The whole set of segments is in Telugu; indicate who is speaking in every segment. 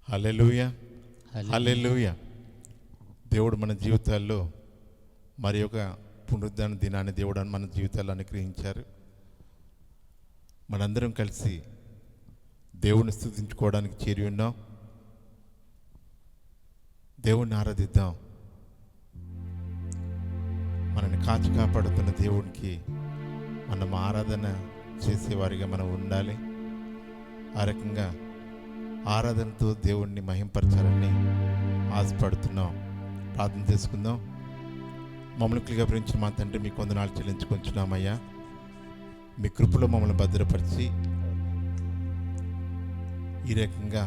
Speaker 1: హల్లెలూయా, హల్లెలూయా. దేవుడు మన జీవితాల్లో మరి ఒక పునరుద్ధాన దినాన్ని దేవుడు మన జీవితాల్లో అనుగ్రహించారు. మనందరం కలిసి దేవుని స్తుతించుకోవడానికి చేరి ఉన్నాం. దేవుణ్ణి ఆరాధిద్దాం. మనల్ని కాచి కాపాడుతున్న దేవునికి మనం ఆరాధన చేసేవారిగా మనం ఉండాలి. ఆ రకంగా ఆరాధనతో దేవుణ్ణి మహింపరచాలని ఆశపడుతున్నాం. ప్రార్థన చేసుకుందాం. మమ్మల్ని గమనించిన మా తండ్రి, మీకు వందనాలు చెల్లించుకుంటున్నామయ్యా. మీ కృపలో మమ్మల్ని భద్రపరిచి ఈ రకంగా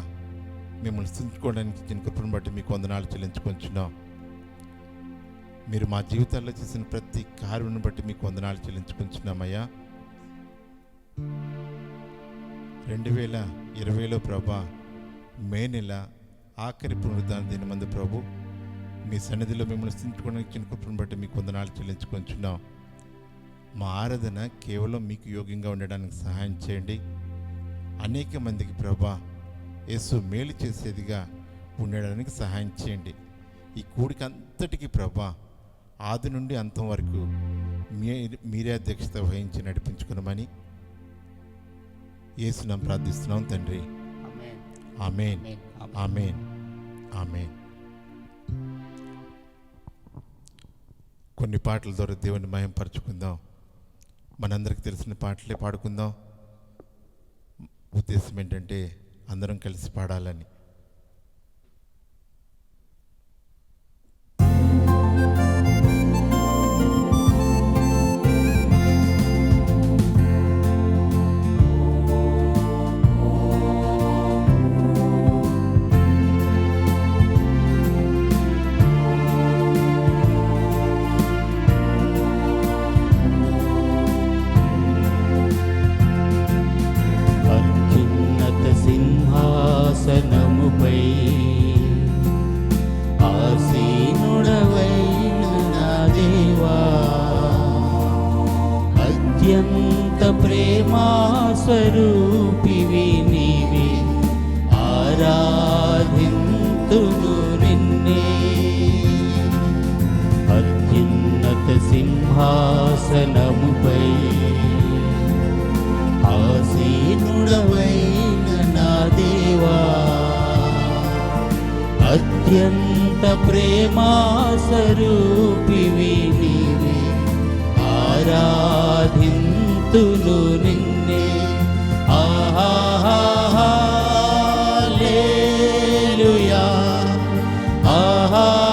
Speaker 1: మిమ్మల్ని స్తుతించుకోవడానికి ఇచ్చిన కృపను బట్టి మీకు వందనాలు చెల్లించుకుంటున్నాం. మీరు మా జీవితాల్లో చేసిన ప్రతి కార్యం బట్టి మీకు వందనాలు చెల్లించుకుంటున్నామయ్యా. 2020లో ప్రభా, మే నెల ఆఖరి పునరుద్ధాన దినమందు ప్రభు, మీ సన్నిధిలో మిమ్మల్ని స్తుతించుకోవడానికి ఇచ్చిన కృపను బట్టి మీకు వందనాలు చెల్లించుకుంటున్నాం. మా ఆరాధన కేవలం మీకు యోగ్యంగా ఉండడానికి సహాయం చేయండి. అనేక మందికి ప్రభా యేసు మేలు చేసేదిగా ఉండడానికి సహాయం చేయండి. ఈ కూడిక అంతటికీ ప్రభా, ఆది నుండి అంతం వరకు మీరే అధ్యక్షత వహించి నడిపించుకున్నామని యేసునామమున ప్రార్థిస్తున్నాం తండ్రి. ఆమేన్, ఆమేన్, ఆమేన్. కొన్ని పాటల ద్వారా దేవుని మహిమపరచుకుందాం. మనందరికి తెలిసిన పాటలే పాడుకుందాం. ఉద్దేశం ఏంటంటే అందరం కలిసి పాడాలని.
Speaker 2: సింహాసనముపై ఆసీనుడవైన నా దేవా, అత్యంత ప్రేమా స్వరూపివి నీవే, ఆరాధింతును నిన్నే. అత్యున్నత సింహాసనముపై ఆసీనుడవైన నా దేవా, అత్యంత ప్రేమా స్వరూపివి నీవే, ఆరాధింతును నిన్నే. హల్లెలూయా, హల్లెలూయా,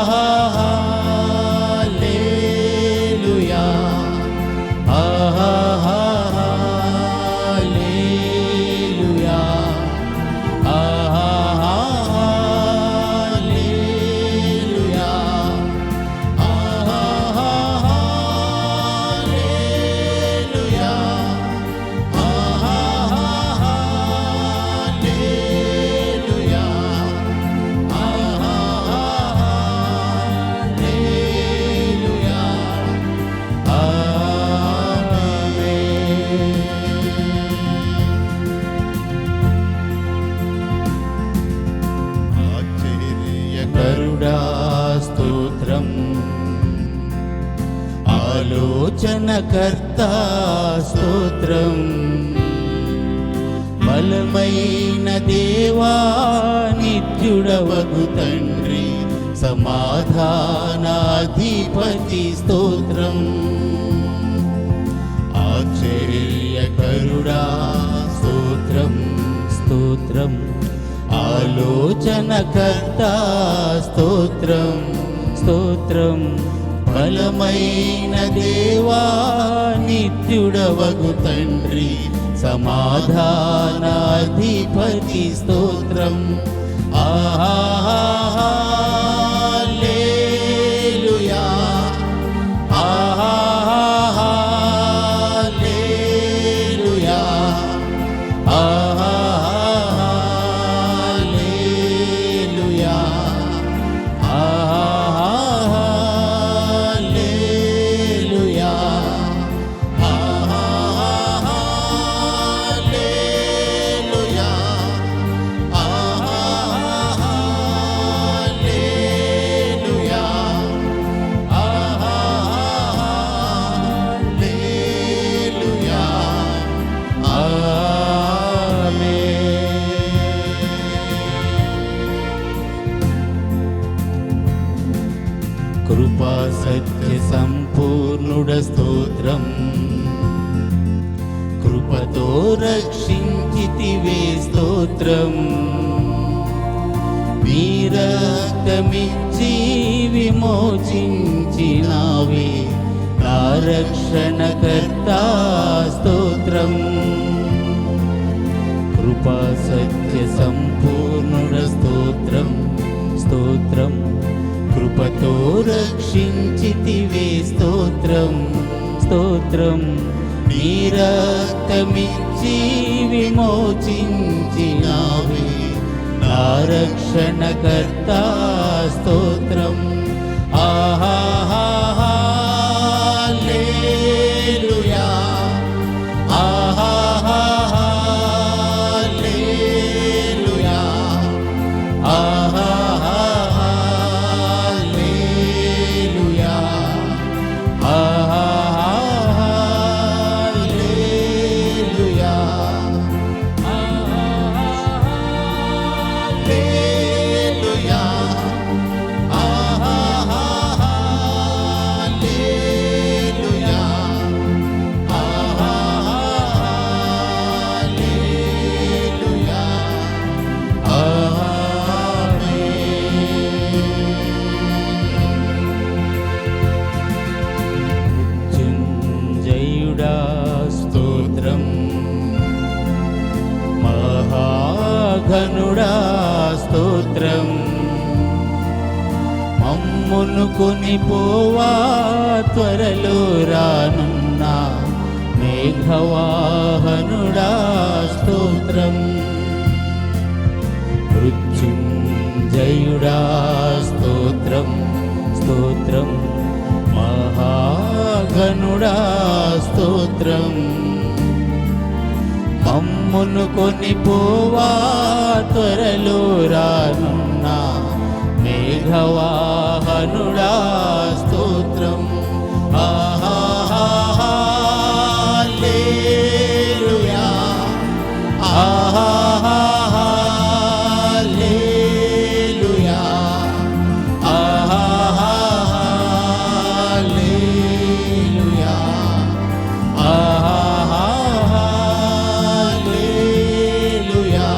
Speaker 2: స్తోత్రం. ఆలోచనకర్త స్తోత్రం. బలమైన దేవా, నిత్యుడవగు తండ్రి, సమాధానాధిపతి స్తోత్రం. ఆశ్చర్యకరుడా స్తోత్రం, స్తోత్రం. ఆలోచనకర్త స్తోత్రం, స్తోత్రం. బలమైన దేవా, నిత్యుడవగు తండ్రి, సమాధానాధిపతి స్తోత్రం. హల్లెలూయా, హల్లెలూయా,
Speaker 1: హల్లెలూయా,
Speaker 2: కృపతో రక్షించితివే స్తోత్రం. నీ రక్తమిచ్చి విమోచించినావే నా రక్షణకర్త స్తోత్రం. కృపా సత్య సంపూర్ణుడ స్తోత్రం స్తోత్రం. కృపతో రక్షించితివే స్తోత్రం స్తోత్రం. నీ రక్తమిచ్చి విమోచించినావే నా రక్షణకర్త స్తోత్రం. హల్లెలూయా హల్లెలూయా హల్లెలూయా హల్లెలూయా హల్లెలూయా హల్లెలూయా హల్లెలూయా మృత్యుంజయుడా స్తోత్రం. మహాఘనుడా స్తోత్రం. మమ్మును కొనిపోవా త్వరలో రానున్న మేఘవాహనుడా స్తోత్రం. మృత్యుంజయుడా స్తోత్రం స్తోత్రం. మహాఘనుడా స్తోత్రం. మమ్మును కొనిపోవా త్వరలో రానున్న మేఘవాహనుడా స్తోత్రం. హల్లెలూయా హల్లెలూయా హల్లెలూయా హల్లెలూయా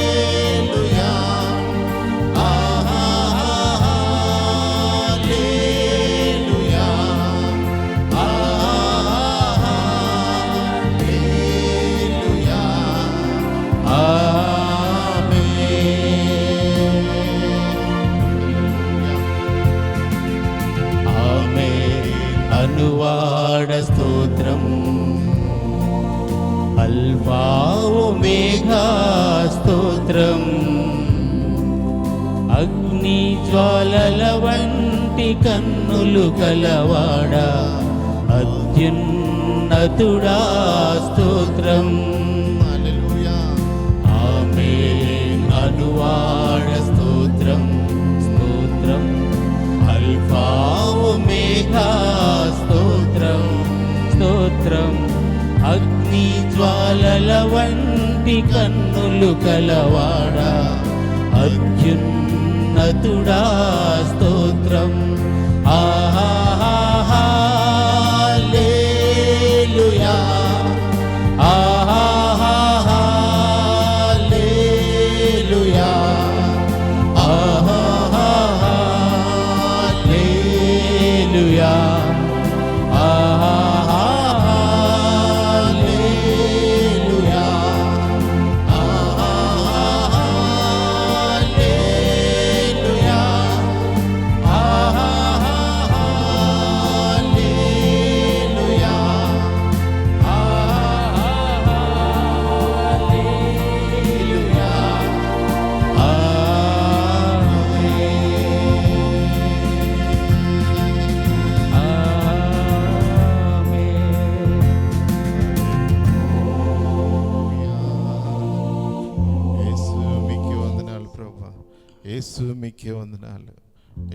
Speaker 2: హల్లెలూయా హల్లెలూయా హల్లెలూయా ఆమేన్. అనువాడ స్తోత్రం. అల్ఫా ఒమేగా స్తోత్రం. అగ్ని జ్వాలల వంటి కన్నులు కలవాడా అత్యున్నతుడా స్తోత్రం. ఆమేన్. అనువాడ స్తోత్రం స్తోత్రం. అల్ఫా ఒమేగా స్తోత్రం స్తోత్రం. అగ్ని జ్వాలల వంటి కన్నులు కలవాడా అత్యున్నతుడా స్తోత్రం. హల్లెలూయా హల్లెలూయా హల్లెలూయా హల్లెలూయా హల్లెలూయా హల్లెలూయా హల్లెలూయా
Speaker 1: యేసు మీకే వందనాలు ప్రభా. యేసు మీకే వందనాలు.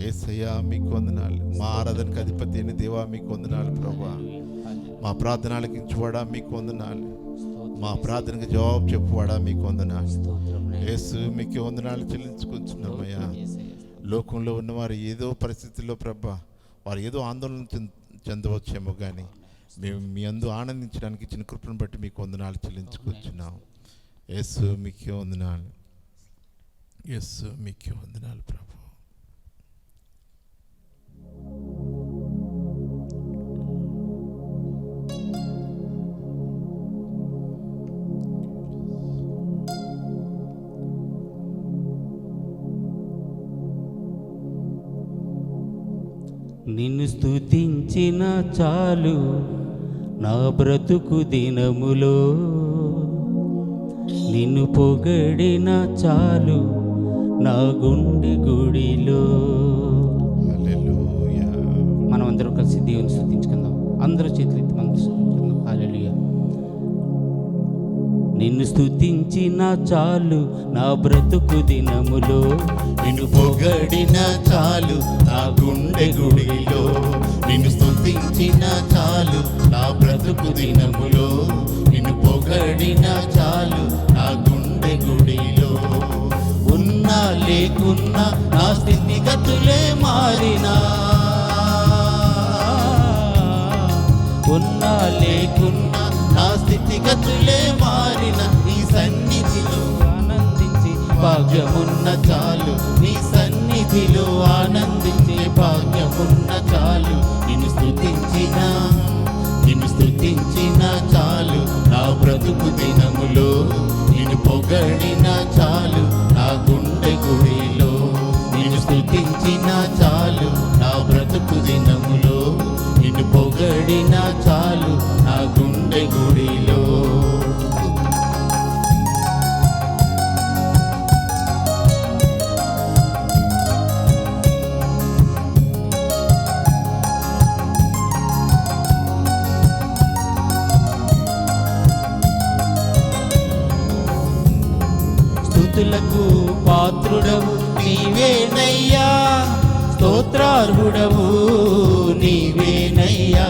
Speaker 1: యేసయ్యా మీకు వందనాలు. మా ఆరాధనకు అధిపతి అయిన దేవా మీకు వందనాలు ప్రభా. మా ప్రార్థన ఆలకించువాడా మీకు వందనాలు. మా ప్రార్థనకు జవాబు చెప్పువాడా మీకు వందనాలు. యేసు మీకే వందనాలు చెల్లించుకుంటున్నామయ్యా. లోకంలో ఉన్నవారు ఏదో పరిస్థితుల్లో ప్రభా, వారు ఏదో ఆందోళన చెందవచ్చేమో కానీ మేము మీ అందు ఆనందించడానికి ఇచ్చిన కృపను బట్టి మీకు వందనాలు చెల్లించుకొచ్చున్నాం. యేసు మీకే వందనాలు, యేసు మీకే వందనాలు ప్రభు.
Speaker 3: నిన్ను స్తుతించిన చాలు నా బ్రతుకు దినములో, నిన్ను పొగడిన చాలు నా గుండె గుడిలో.
Speaker 1: హల్లెలూయా.
Speaker 3: మనం అందరం కలిసి దేవుని స్తుతించుకుందాం. అందరూ చేతులు ఎత్తి మనం స్తుతించుకుందాం. హల్లెలూయా. నిన్ను స్తుతించిన చాలు నా బ్రతుకు దినములో,
Speaker 2: నిన్ను పొగడిన చాలు నా గుండె గుడిలో. నిన్ను స్తుతించిన చాలు నా బ్రతుకు దినములో. నిన్ను పొగడిన చాలు నా గుండె గుడిలో. ఉన్నా లేకున్నా నా స్థితిగతులే మారినా, ఉన్నా లేకున్నా నా స్థితిగతులే మారిన నీ సన్నిధిలో ఆనందించి భాగ్యమున్న చాలు. నీ సన్నిధిలో ఆనందించే భాగ్యమున్న చాలు. నిన్ను స్తుతించిన చాలు నా బ్రతుకు దినములో. నిన్ను పొగడిన చాలు నా గుండె గుడిలో. నిన్ను స్తుతించిన చాలు నా బ్రతుకు దినములో. నిన్ను పొగడిన చాలు నా గుండె గుడిలో. స్తుతులకు పాత్రుడవు నీవేనయ్యా, స్తోత్రార్హుడవు నీవేనయ్యా.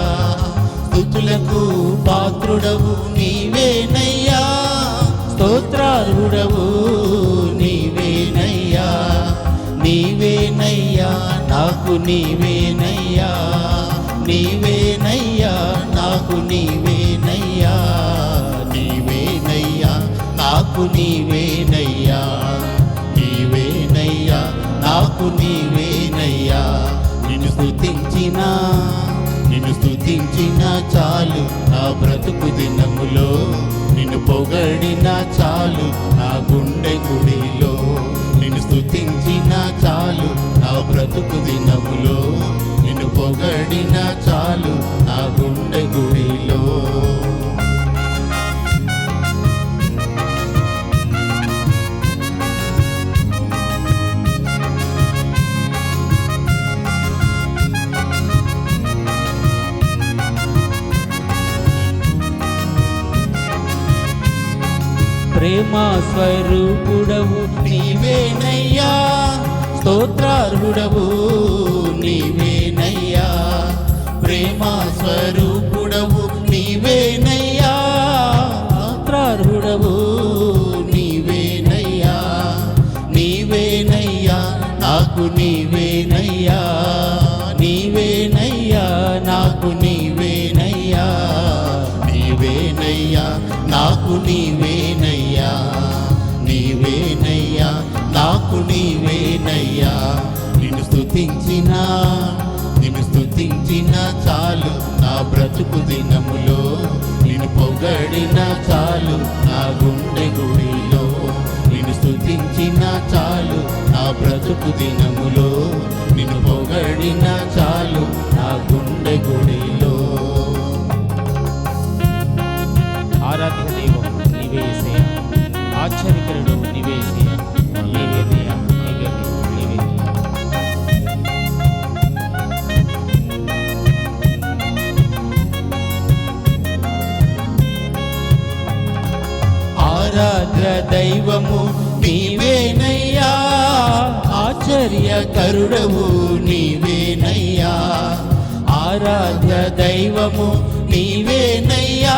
Speaker 2: స్తుతులకు పాత్రుడవు నీవేనయ్యా, స్తోత్రార్హుడవు నీవేనయ్యా. నీవేనయ్యా నాకు నీవేనయ్యా, నీవేనయ్యా నాకు నీవేనయ్యా. నీవేనయ్యా నాకు నీవేనయ్యా, నీవేనయ్యా నాకు నీవేనయ్యా. నిన్ను స్తుతించిన చాలు నా బ్రతుకు దినములో. నిన్ను పొగడిన చాలు నా గుండె గుడిలో. నిన్ను స్తుతించిన చాలు నా బ్రతుకు దినములో. నిన్ను పొగడిన చాలు నా గుండె గుడిలో. ప్రేమ స్వరూపుడవు నీవేనయ్యా, స్తోత్రార్హుడవు నీవేనయ్యా. ప్రేమ స్వరూపుడవు నీవేనయ్యా, స్తోత్రార్హుడవు నీవేనయ్యా. నీవేనయ్యా నాకు నీవేనయ్యా, నీవేనయ్యా నాకు నీవేనయ్యా. నీవేనయ్యా నాకు నీవేనయ్యా, నీవేనయ్యా నాకు నీవేనయ్యా. నిన్ను స్తుతించిన చాలు నా బ్రతుకు దినములో. నిన్ను పొగడిన చాలు నా గుండె గుడిలో. నిన్ను స్తుతించిన చాలు నా బ్రతుకు దినములో. నిన్ను పొగడిన చాలు నా గుండె గుడిలో.
Speaker 3: ఆరాధ్య దైవం నీవే యేసయ్యా, ఆశ్చర్యకరుడు నీవే యేసయ్యా, నీవే దయా, నీవే నీవే.
Speaker 2: ఆరాధ్య దైవము నీవేనయ్యా, ఆశ్చర్యకరుడవు నీవేనయ్యా. ఆరాధ్య దైవము నీవేనయ్యా,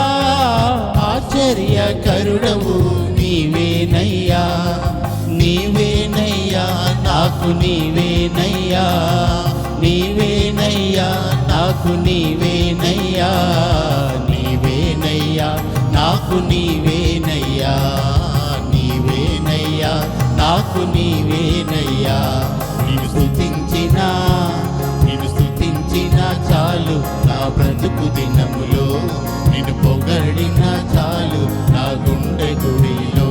Speaker 2: ఆశ్చర్యకరుడవు నీవేనయ్యా. నీవేనయ్యా నాకు నీవేనయ్యా, నీవేనయ్యా నాకు నీవేనయ్యా నీవేనయ్యా నాకు నీవేనయ్యా నీవేనయ్యా నాకు నీవేనయ్యా నిన్ను స్తుతించినా చాలు నా బ్రతుకు దినములో నిన్ను పొగడినా చాలు నా గుండె గుడిలో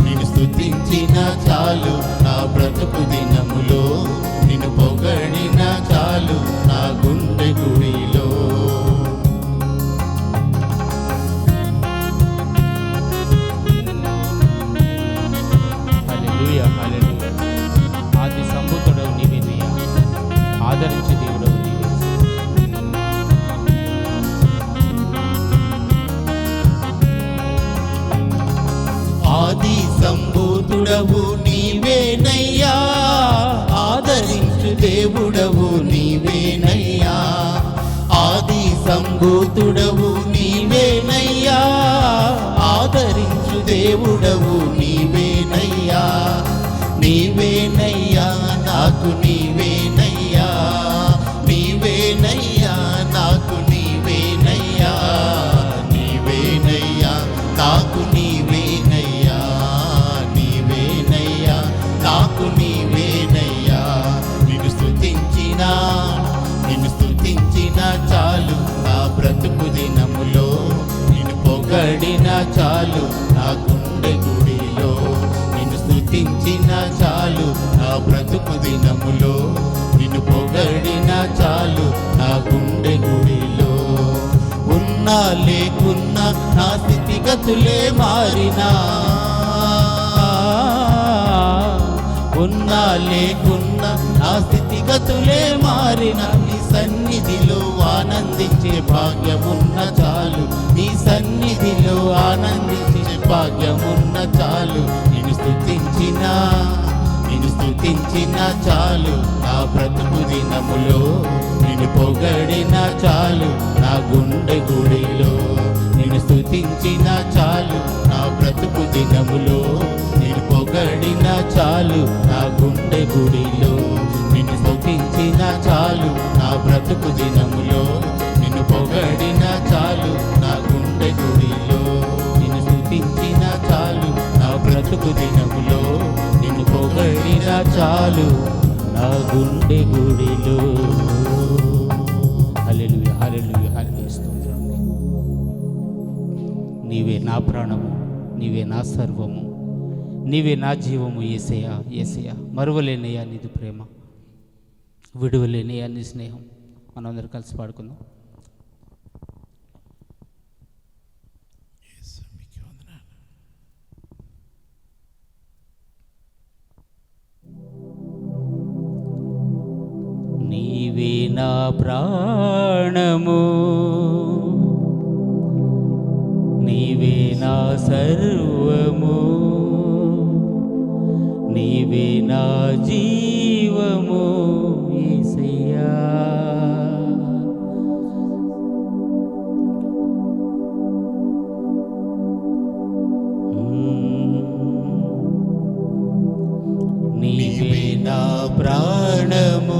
Speaker 2: నిన్ను స్తుతించినా చాలు నా బ్రతుకు దినములో నిన్ను పొగడినా చాలు నా గుండె గుడిలో
Speaker 3: హల్లెలూయా హల్లెలూయా. ఆది సంభూతుడవు నీవేనయ్యా, ఆదరించే దేవుడవు నీవే.
Speaker 2: ఆది సంభూతుడవు నీవేనయ్యా, ఆదరించు దేవుడవు నీవేనయ్యా. ఆది సంభూతుడవు నీవేనయ్యా, ఆదరించు దేవుడవు నీవేనయ్యా. నీవేనయ్యా నాకు నీవేనయ్యా, నీవేనయ్యా నాకు నీవేనయ్యా, నీవేనయ్యా నాకు నీవేనయ్యా, నీవేనయ్యా నాకు నీవేనయ్యా. నిన్ను స్తుతించినా చాలు నా బ్రతుకు దినములో నిన్ను పొగడినా చాలు నా గుండె గుడిలో నిన్ను స్తుతించినా చాలు నా బ్రతుకు దినములో నిన్ను పొగడినా చాలు నా గుండె గుడిలో. ఉన్నా లేకున్నా నా స్థితిగతులే మారినా, ఉన్నా లేకున్నా నా స్థితిగతులే మారిన నీ సన్నిధిలో ఆనందించే భాగ్యమున్న చాలు, నీ సన్నిధిలో ఆనందించే భాగ్యమున్న చాలు. నిన్ను స్తుతించినా చాలు నా బ్రతుకు దినములో నిన్ను పొగడినా చాలు నా గుండె గుడిలో నిన్ను స్తుతించినా చాలు నా బ్రతుకు దినములో నిన్ను పొగడినా చాలు నా గుండె గుడిలో నిన్ను స్తుతించినా చాలు నా బ్రతుకు దినములో నిన్ను పొగడినా చాలు నా గుండె గుడిలో నిన్ను స్తుతించినా చాలు నా బ్రతుకు దినములో నిన్ను పొగడినా చాలు నా గుండె గుడిలో.
Speaker 3: హల్లెలూయా హల్లెలూయా హల్లెలూయా. స్తోత్రం. నీవే నా ప్రాణము, నీవే నా సర్వము, నీవే నా జీవము. యేసయ్యా యేసయ్యా, మరువలేనయ్యా నీది ప్రేమ, విడువలేనయ్యా నీ స్నేహం. మనందరం కలిసి పాడుకుందాం. నీవే నా ప్రాణము, నీవే నా సర్వము, నీవే నా జీవము. యేసయ్యా
Speaker 2: నీవే నా ప్రాణము,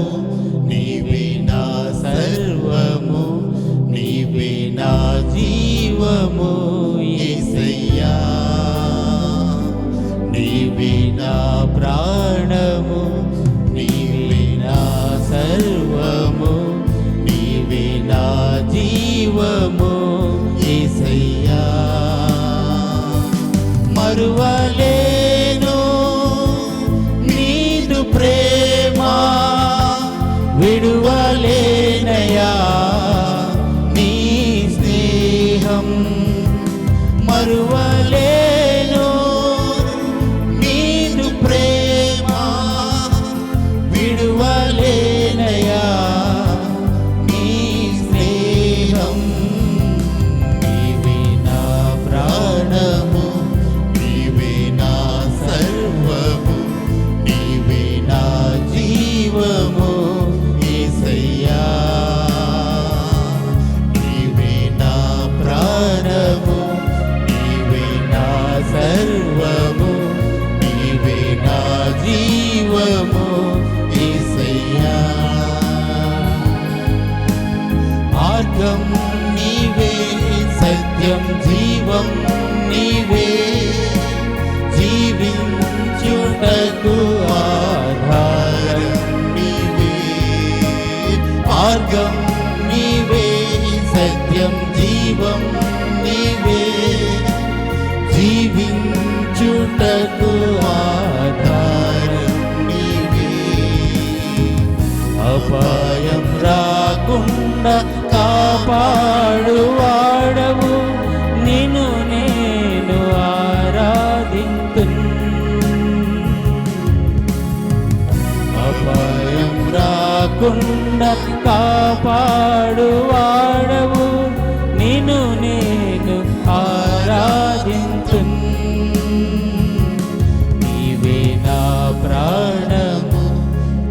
Speaker 2: నీవే నా సర్వము, నీవే నా జీవము. యేసయ్యా నీవే నా ప్రాణము, నీవే నా సర్వము, నీవే నా జీవము. యేసయ్యా మరువలేను నీదు ప్రేమ, విడువలేనయా నీ స్నేహం. మరువలేను నీదు ప్రేమ, విడువలేనయా నీ స్నేహం. నీవే నా ప్రాణము, నీవే నా మార్గం నీవే, సత్యం జీవం నీవే, జీవించుటకు ఆధారం నీవే. మార్గం నీవే, సత్యం జీవం నీవే, జీవించుటకు ఆధారం నీవే. అపాయం రాకుండా కాపాడువాడవు, నిన్ను నేను ఆరాధింతును. అపాయం రాకుండా కాపాడువాడవు, నిన్ను నేను ఆరాధింతును. నీవే నా ప్రాణము,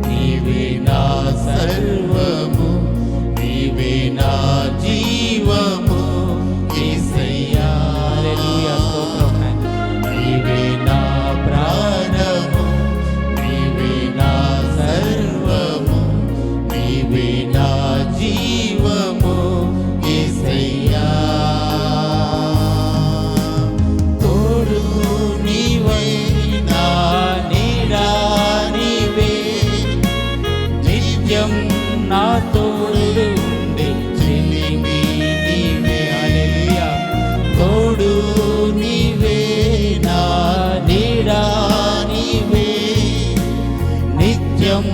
Speaker 2: నీవే నా సర్వము, నీవే నా జీవము యేసయ్యా. హల్లెలూయా, స్తోత్రం నాయనా. నీవే నా ప్రాణము, నీవే నా సర్వము, నీవే నా జీవము యేసయ్యా. తోడు నీవై నా నీడా నీవే, నిత్యం నా తోడు ఉండే చెలిమి నీవే. హల్లెలూయా. తోడు నీవే, నా నీడా నీవే, నిత్యం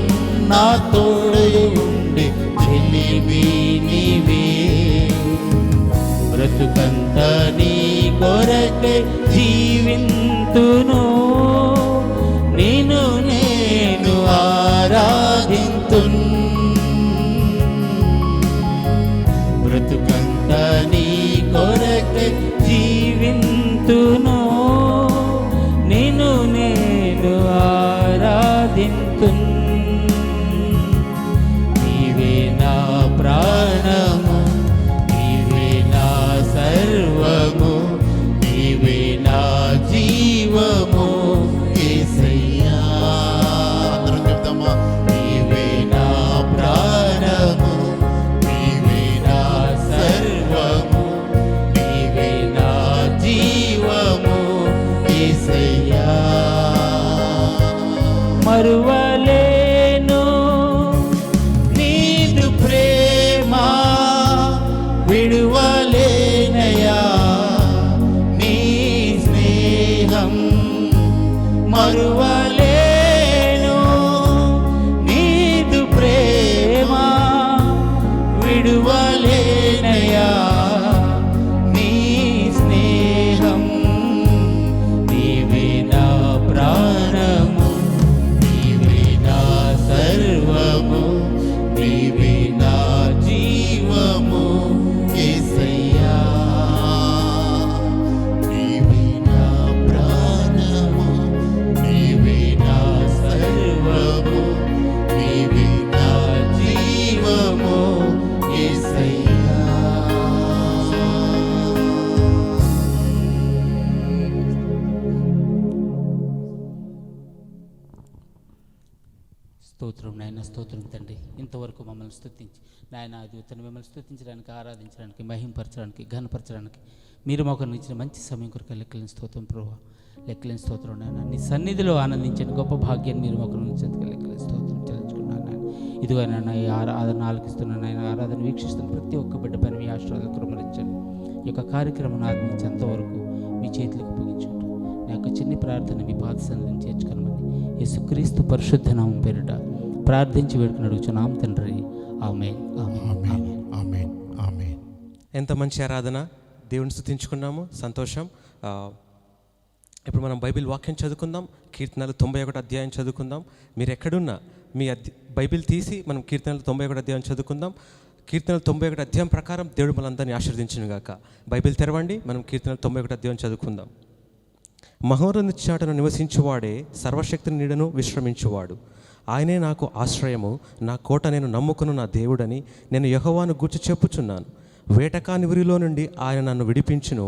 Speaker 2: నా తోడు ఉండే చెలిమి నీవే. బ్రతుకంత నీ కొరకే జీవింతును, నిన్ను నేను ఆరాధింతును. బ్రతుకంత నీ కొరకే జీవింతును, నిన్ను నేను ఆరాధింతును. నీవే నా ప్రాణము, నీవే నా సర్వము, నీవే నా జీవము యేసయ్యా. అందరం చెప్తామా? నీవే నా ప్రాణము, నీవే నా సర్వము, నీవే నా జీవము యేసయ్యా. మరువలేను నీదు ప్రేమ, విడువలేనయా నీ స్నేహం. మరువలేను నీదు ప్రేమ, విడువలేనయా నీ స్నేహం. నీవే నా ప్రాణము, నీవే నా సర్వము, నీవే నా జీవము యేసయ్యా. నీవే నా ప్రాణము, నీవే నా సర్వము, నీవే నా జీవము యేసయ్యా.
Speaker 3: స్తోత్రం నాయన, స్తోత్రం తండ్రి. ఇంతవరకు మమ్మల్ని స్తుతించి నాయన అద్భుతాన్ని మిమ్మల్ని స్తుతించడానికి, ఆరాధించడానికి, మహింపరచడానికి, ఘనపరచడానికి మీరు మాకు ఇచ్చిన మంచి సమయం కొరకు లెక్కలేని స్తోత్రం ప్రభా. లెక్కలేని స్తోత్రం నాయన. నీ సన్నిధిలో ఆనందించిన గొప్ప భాగ్యాన్ని మీరు మాకు ఇచ్చినందుకు లెక్కలేని స్తోత్రం చెల్లించుకున్నాను నాయన. ఇదిగో నాయన ఈ ఆరాధన ఆలకిస్తున్నాను నాయన. ఆరాధన వీక్షిస్తున్న ప్రతి ఒక్క బిడ్డ పైన మీ ఆశీర్వాదాలు కుమరించండి. ఈ యొక్క కార్యక్రమం ఆరంభించేంతవరకు మీ చేతులకు అప్పగించుకుంటూ నా యొక్క చిన్ని ప్రార్థన మీ పాద సన్నిధిని చేర్చుకోమని యేసుక్రీస్తు పరిశుద్ధ నామం పేరిట ప్రార్థించి వేడుకుని అడుగుచున్నాం తండ్రి. ఆమేన్, ఆమేన్, ఆమేన్.
Speaker 1: ఆమేన్, ఆమేన్.
Speaker 4: ఎంత మంచి ఆరాధన, దేవుని స్తుతించుకున్నాము, సంతోషం. ఇప్పుడు మనం బైబిల్ వాక్యం చదువుకుందాం. కీర్తనలు 91 అధ్యాయం చదువుకుందాం. మీరు ఎక్కడున్నా మీ బైబిల్ తీసి మనం కీర్తనలు 91 అధ్యాయం చదువుకుందాం. కీర్తనలు 91 అధ్యాయం ప్రకారం దేవుడు మనందరినీ ఆశీర్వదించును గాక. బైబిల్ తెరవండి, మనం కీర్తనలు 91 అధ్యాయం చదువుకుందాం. మహోన్నత చాటును నివసించువాడే సర్వశక్తిని నీడను విశ్రమించువాడు. ఆయనే నాకు ఆశ్రయము, నా కోట, నేను నమ్ముకును నా దేవుడని నేను యెహోవాను గూర్చి చెప్పుచున్నాను. వేటకాని ఉరిలో నుండి ఆయన నన్ను విడిపించును,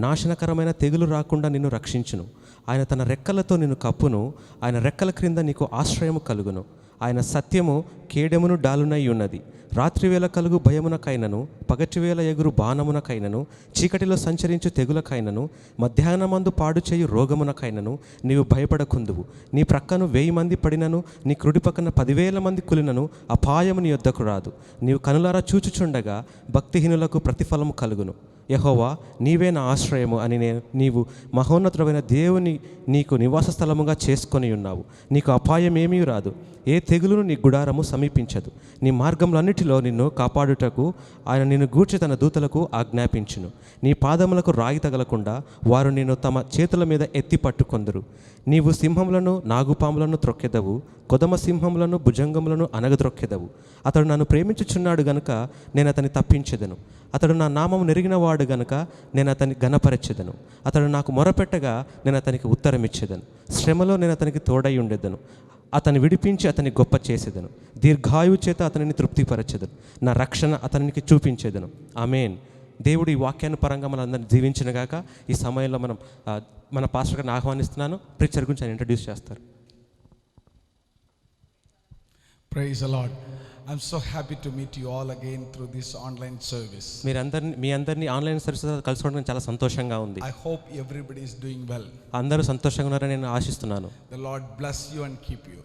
Speaker 4: నాశనకరమైన తెగులు రాకుండా నిన్ను రక్షించును. ఆయన తన రెక్కలతో నిన్ను కప్పును, ఆయన రెక్కల క్రింద నీకు ఆశ్రయము కలుగును. ఆయన సత్యము కేడెమును డాలునై ఉన్నది, రాత్రివేళ కలుగు భయమునకైనను పగటివేళ ఎగురు బాణమునకైనను చీకటిలో సంచరించు తెగులకైనను మధ్యాహ్నమందు పాడు చేయు రోగమునకైనను నీవు భయపడకుందువు. నీ ప్రక్కను 1000 మంది పడినను నీ కుడి పక్కన 10,000 మంది కులినను అపాయము నీ యొద్దకు రాదు. నీవు కనులారా చూచుచుండగా భక్తిహీనులకు ప్రతిఫలము కలుగును. యెహోవా నీవే నా ఆశ్రయము అని నీవు మహోన్నతుడైన దేవుని నీకు నివాస స్థలముగా చేసుకొని ఉన్నావు. నీకు అపాయం ఏమీ రాదు, ఏ తెగులును నీ గుడారము సమీపించదు. నీ మార్గములన్నిటిలో నిన్ను కాపాడుటకు ఆయన నిన్ను గూర్చి తన దూతలకు ఆజ్ఞాపించును. నీ పాదములకు రాయి తగలకుండా వారు నిన్ను తమ చేతుల మీద ఎత్తి పట్టుకొందురు. నీవు సింహములను నాగుపాములను త్రొక్కెదవు, కొదమ సింహములను భుజంగములను అనగద్రొక్కెదవు. అతడు నన్ను ప్రేమించుచున్నాడు గనుక నేను అతన్ని తప్పించెదను. అతడు నా నామము నెరిగినవాడు గనుక నేను అతన్ని ఘనపరచెదను. అతడు నాకు మొరపెట్టగా నేను అతనికి ఉత్తరమిచ్చేదను. శ్రమలో నేను అతనికి తోడై ఉండేదను. అతన్ని విడిపించి అతన్ని గొప్ప చేసేదను. దీర్ఘాయువు చేత అతనిని తృప్తిపరచెదను. నా రక్షణ అతనికి చూపించేదను. ఆమేన్. దేవుడు ఈ వాక్యాన్ని పరంగా మనందరిని జీవించినగాక. ఈ సమయంలో మన పాస్టర్ గారిని ఆహ్వానిస్తున్నాను. ప్రీచర్ గురించి ఆయన ఇంట్రడ్యూస్ చేస్తారు.
Speaker 5: Praise the Lord. I'm so happy to meet you all again through this online service.
Speaker 4: మీ అందరినీ ఆన్లైన్ సర్వీస్ కలుసుకోవడం చాలా సంతోషంగా ఉంది.
Speaker 5: I hope everybody is doing well.
Speaker 4: అందరూ సంతోషంగా ఉన్నారని నేను ఆశిస్తున్నాను.
Speaker 5: The Lord bless you and keep you.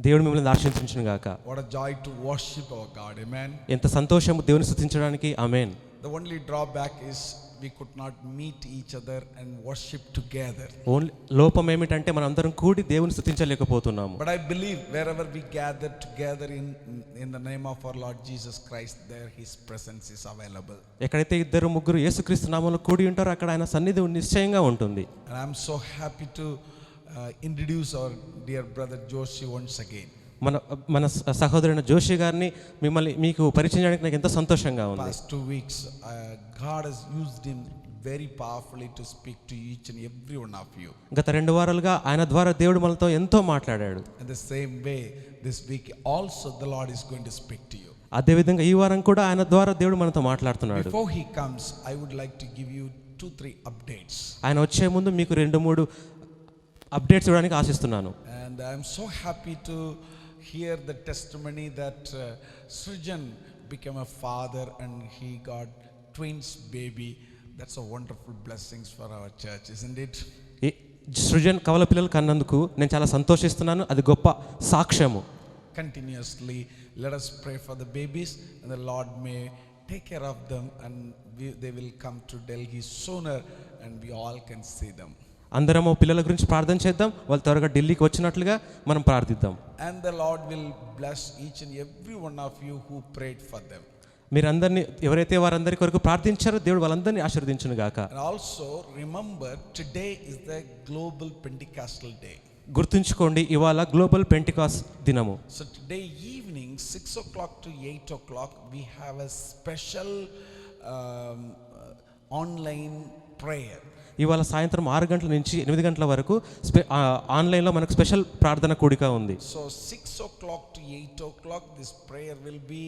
Speaker 4: దేవుడు మిమ్మల్ని ఆశీర్వదించును గాక.
Speaker 5: What a joy to worship our God. Amen.
Speaker 4: ఎంత సంతోషం దేవుని స్తుతించడానికి. ఆమేన్.
Speaker 5: The only drawback is we could not meet each other and worship together.
Speaker 4: Only లోపం ఏమిటంటే మనం అందరం కూడి దేవుని స్తుతించలేకపోతున్నాము.
Speaker 5: But I believe wherever we gather together in the name of our Lord Jesus Christ, there His presence is available.
Speaker 4: ఎక్కడైతే 2-3 యేసుక్రీస్తు నామములో కూడి ఉంటారో అక్కడ ఆయన సన్నిధి నిశ్చయంగా ఉంటుంది.
Speaker 5: And I'm so happy to introduce our dear brother Joshi once again.
Speaker 4: మన సహోదరుని జోషి గారిని మీకు పరిచయం చేయడానికి నాకు ఎంతో సంతోషంగా ఉంది.
Speaker 5: Past 2 weeks God has used him very powerfully to speak to each and every one of you.
Speaker 4: గత 2 వారాలుగా ఆయన ద్వారా దేవుడు మనతో ఎంతో మాట్లాడాడు.
Speaker 5: In the same way this week also the Lord is going to speak to you.
Speaker 4: అదే విధంగా ఈ వారం కూడా ఆయన ద్వారా దేవుడు మనతో మాట్లాడుతున్నాడు.
Speaker 5: Before he comes, I would like to give you 2-3 updates.
Speaker 4: ఆయన వచ్చే ముందు మీకు 2-3 అప్డేట్స్ ఇవ్వడానికి ఆశిస్తున్నాను.
Speaker 5: And I am so happy to hear the testimony that Srijan became a father and he got twins baby. That's a wonderful blessings for our church, isn't it?
Speaker 4: Srujan కవల పిల్లలు కన్నందుకు నేను చాలా సంతోషిస్తున్నాను. అది గొప్ప సాక్ష్యము.
Speaker 5: Continuously let us pray for the babies and the Lord may take care of them and they will come to Delhi sooner and we all can see them.
Speaker 4: అందరము పిల్లల గురించి ప్రార్థన చేద్దాం. వాళ్ళు త్వరగా ఢిల్లీకి వచ్చినట్లుగా మనం ప్రార్థిద్దాం.
Speaker 5: And the Lord will bless each and every one of you who prayed for them.
Speaker 4: మీరందరినీ ఎవరైతే వారందరి కొరకు ప్రార్థించారో దేవుడు వాళ్ళందరినీ ఆశీర్వదించును గాక.
Speaker 5: And also remember today is the global Pentecostal day.
Speaker 4: గుర్తుంచుకోండి ఇవాళ గ్లోబల్ పెంటికాస్ట్ దినము.
Speaker 5: So today evening 6 o'clock to 8 o'clock we have a special online prayer.
Speaker 4: ఇవాళ సాయంత్రం 6 గంటల నుంచి 8 గంటల వరకు ఆన్లైన్లో మనకు స్పెషల్ ప్రార్థన కూడిక ఉంది.
Speaker 5: So 6 o'clock to 8 o'clock this prayer will be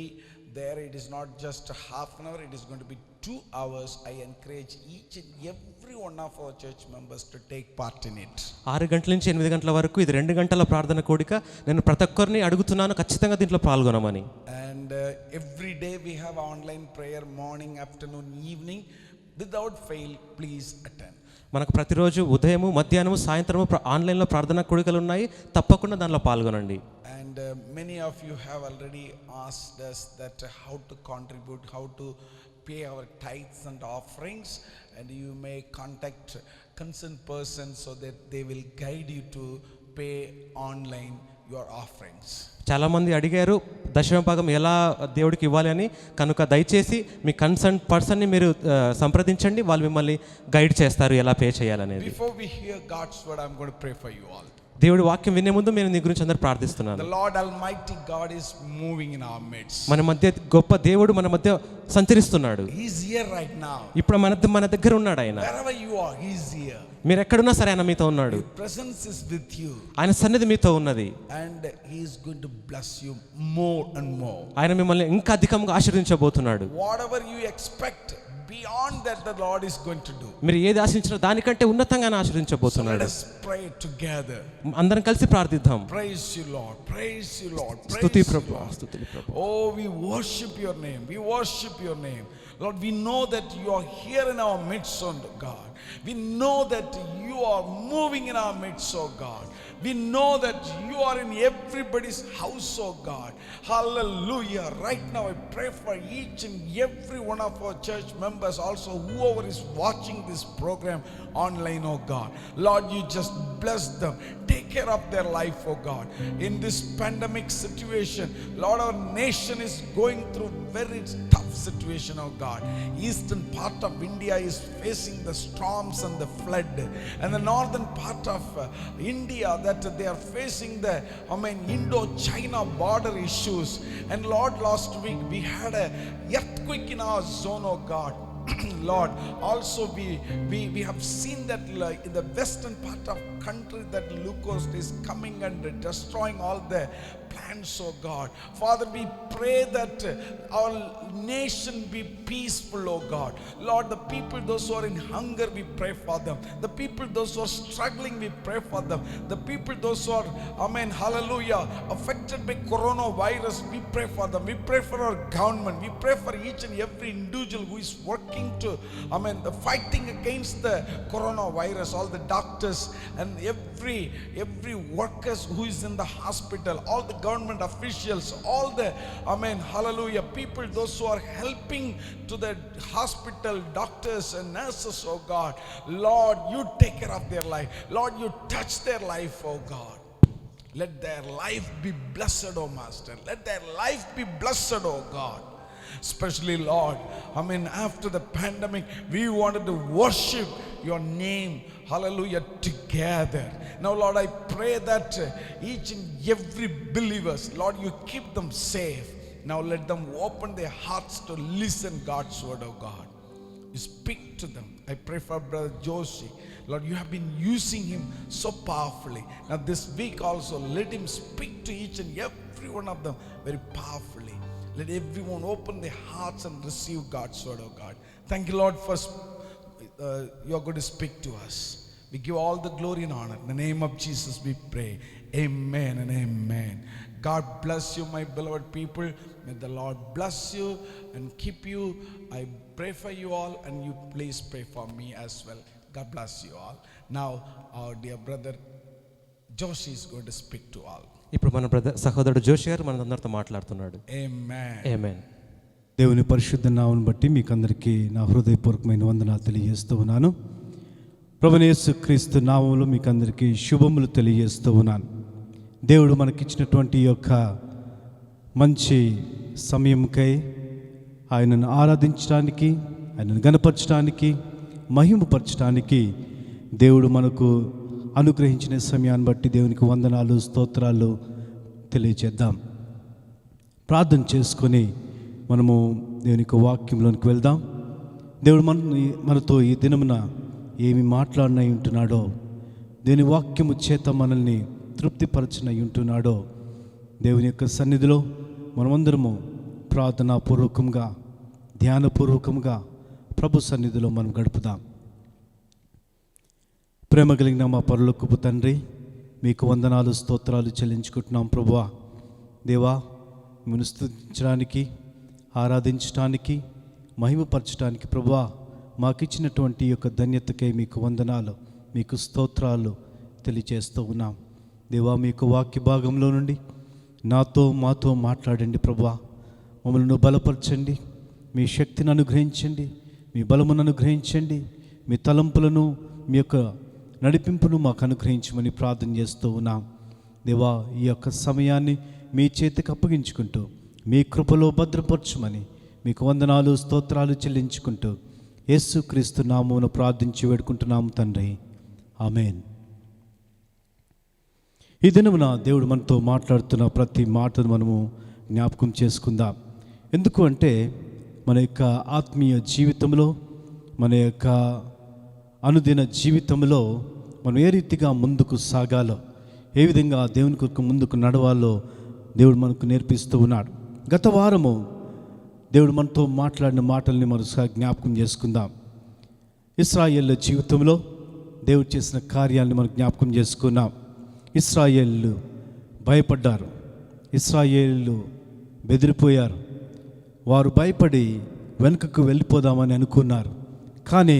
Speaker 5: there. It is not just a half an hour, it is going to be 2 hours. I encourage each and every one of our church members to take part in it.
Speaker 4: 6 గంటల నుంచి 8 గంటల వరకు ఇది 2 గంటల ప్రార్థన కూడిక. నేను ప్రతి ఒక్కరిని అడుగుతున్నాను ఖచ్చితంగా దీంట్లో పాల్గొనమని.
Speaker 5: And every day we have online prayer morning, afternoon, evening. Without fail please attend.
Speaker 4: మనకు ప్రతిరోజు ఉదయము మధ్యాహ్నము సాయంత్రము ఆన్లైన్లో ప్రార్థన కూడికలు ఉన్నాయి. తప్పకుండా దానిలో పాల్గొనండి.
Speaker 5: And many of you have already asked us that how to contribute, how to pay our tithes and offerings, and you may contact concerned person so that they will guide you to pay online your offerings.
Speaker 4: చాలామంది అడిగారు దశమ భాగం ఎలా దేవుడికి ఇవ్వాలి అని. కనుక దయచేసి మీ కన్సర్న్ పర్సన్ని మీరు సంప్రదించండి. వాళ్ళు మిమ్మల్ని గైడ్ చేస్తారు ఎలా పే చేయాలనేది.
Speaker 5: Before we hear God's word, I'm going to pray for you all.
Speaker 4: దేవుడి వాక్యం వినే ముందు నేను నీ గురించి అందరూ ప్రార్థిస్తున్నాను.
Speaker 5: The Lord Almighty God is moving in our midst.
Speaker 4: మన మధ్య గొప్ప దేవుడు మన మధ్య సంచరిస్తున్నాడు.
Speaker 5: He is here right now.
Speaker 4: ఇప్పుడు మన దగ్గర ఉన్నాడు ఆయన.
Speaker 5: Wherever you are, He is here.
Speaker 4: మీరు ఎక్కడున్నా సరే ఆయన మీతో ఉన్నాడు.
Speaker 5: His presence is with you.
Speaker 4: ఆయన సన్నిధి మీతో ఉన్నది.
Speaker 5: And He is going to bless you more and more.
Speaker 4: ఆయన మిమ్మల్ని ఇంకా అధికంగా ఆశీర్వదించబోతున్నాడు.
Speaker 5: Whatever you expect, beyond that the Lord is going to do.
Speaker 4: మీరు ఏది ఆశించినా దానికంటే ఉన్నతంగానే
Speaker 5: So let
Speaker 4: ఆశీర్వదించబోతున్నాడు.
Speaker 5: us pray together.
Speaker 4: అందరం కలిసి ప్రార్థిద్దాం.
Speaker 5: Praise you, Lord. Praise you, Lord.
Speaker 4: స్తుతి
Speaker 5: Praise you,
Speaker 4: ప్రభు,
Speaker 5: Lord.
Speaker 4: స్తుతులు ప్రభు.
Speaker 5: Oh, we worship your name. We worship your name. Lord, we know that you are here in our midst, oh God. We know that you are moving in our midst, oh God. We know that you are in everybody's house, oh God. Hallelujah. Right now I pray for each and every one of our church members, also whoever is watching this program online, oh God. Lord, you just bless them. Take care of their life, oh God. In this pandemic situation, Lord, our nation is going through very tough situation, oh God. Eastern part of India is facing the storms and the flood, and the northern part of India that they are facing the Indo-China border issues. And Lord, last week we had a earthquake in our zone, oh God. Lord, also we have seen that in the western part of country that locust is coming and destroying all the plants, oh God. Father, we pray that our nation be peaceful, oh God. Lord, the people those who are in hunger, we pray for them. The people those who are struggling, we pray for them. The people those who are, amen, hallelujah, affected by coronavirus, we pray for them. We pray for our government. We pray for each and every individual who is working to, fighting against the coronavirus, all the doctors and every workers who is in the hospital, all the government officials, all the, hallelujah, people those who are helping to the hospital, doctors and nurses, oh God. Lord, you take care of their life. Lord, you touch their life, oh God. Let their life be blessed, oh Master. Let their life be blessed, oh God. Especially, Lord, after the pandemic, we wanted to worship your name, hallelujah, together. Now, Lord, I pray that each and every believers, Lord, you keep them safe. Now let them open their hearts to listen God's word, oh God. You speak to them. I pray for Brother Joshi. Lord, you have been using him so powerfully. Now this week also, let him speak to each and every one of them very powerfully. Let everyone open their hearts and receive God's word, oh God. Thank you, Lord, for you're going to speak to us. We give all the glory and honor. In the name of Jesus we pray. Amen and amen. God bless you, my beloved people. May the Lord bless you and keep you. I pray for you all, and you please pray for me as well. God bless you all. Now our dear brother Joshi is going to speak to all.
Speaker 4: ఇప్పుడు మన సహోదరుడు జోషి గారు మనందరితో మాట్లాడుతున్నాడు.
Speaker 5: Amen.
Speaker 4: ఆమేన్.
Speaker 6: దేవుని పరిశుద్ధ నామమును బట్టి మీకు అందరికీ నా హృదయపూర్వకమైన వందనాలు తెలియజేస్తూ ఉన్నాను. ప్రభువైన యేసుక్రీస్తు నామములో మీకు అందరికీ శుభములు తెలియజేస్తూ ఉన్నాను. దేవుడు మనకిచ్చినటువంటి యొక్క మంచి సమయంకై ఆయనను ఆరాధించడానికి, ఆయనను గణపరచడానికి, మహిమపరచడానికి దేవుడు మనకు అనుగ్రహించిన సమయాన్ని బట్టి దేవునికి వందనాలు, స్తోత్రాలు తెలియజేద్దాం. ప్రార్థన చేసుకొని మనము దేవునికి వాక్యంలోనికి వెళ్దాం. దేవుడు మనతో ఈ దినమున ఏమి మాట్లాడినై ఉంటున్నాడో, దేవుని వాక్యము చేత మనల్ని తృప్తిపరచనై ఉంటున్నాడో, దేవుని యొక్క సన్నిధిలో మనమందరము ప్రార్థనాపూర్వకంగా, ధ్యానపూర్వకంగా ప్రభు సన్నిధిలో మనం గడుపుదాం. ప్రేమ కలిగిన మా పరలోకపు తండ్రి, మీకు వందనాలు, స్తోత్రాలు చెల్లించుకుంటున్నాం. ప్రభువా, దేవా, మిమ్మల్ని స్తుతించడానికి, ఆరాధించడానికి, మహిమపరచడానికి ప్రభువా మాకిచ్చినటువంటి యొక్క ధన్యతకై మీకు వందనాలు, మీకు స్తోత్రాలు తెలియజేస్తూ ఉన్నాం. దేవా, మీకు వాక్య భాగంలో నుండి మాతో మాట్లాడండి ప్రభువా. మమ్మల్ని బలపరచండి, మీ శక్తిని అనుగ్రహించండి, మీ బలమును అనుగ్రహించండి, మీ తలంపులను, మీ యొక్క నడిపింపును మాకు అనుగ్రహించమని ప్రార్థన చేస్తూ ఉన్నాం. దేవా, ఈ యొక్క సమయాన్ని మీ చేతికి అప్పగించుకుంటూ మీ కృపలో భద్రపరచమని మీకు వందనాలు, స్తోత్రాలు చెల్లించుకుంటూ యేసుక్రీస్తు నామమున ప్రార్థించి వేడుకుంటున్నాము తండ్రి. ఆమేన్. ఈ దినమున దేవుడు మనతో మాట్లాడుతున్న ప్రతి మాటను మనము జ్ఞాపకం చేసుకుందాం. ఎందుకు అంటే మన యొక్క ఆత్మీయ జీవితంలో, మన యొక్క అనుదిన జీవితంలో మనం ఏ రీతిగా ముందుకు సాగాలో, ఏ విధంగా దేవుని కొరకు ముందుకు నడవాలో దేవుడు మనకు నేర్పిస్తూ ఉన్నాడు. గత వారము దేవుడు మనతో మాట్లాడిన మాటల్ని మరోసారి జ్ఞాపకం చేసుకుందాం. ఇశ్రాయేళ్ల జీవితంలో దేవుడు చేసిన కార్యాలను మనం జ్ఞాపకం చేసుకున్నాం. ఇశ్రాయేళ్ళు భయపడ్డారు, ఇశ్రాయేళ్ళు బెదిరిపోయారు, వారు భయపడి వెనుకకు వెళ్ళిపోదామని అనుకున్నారు. కానీ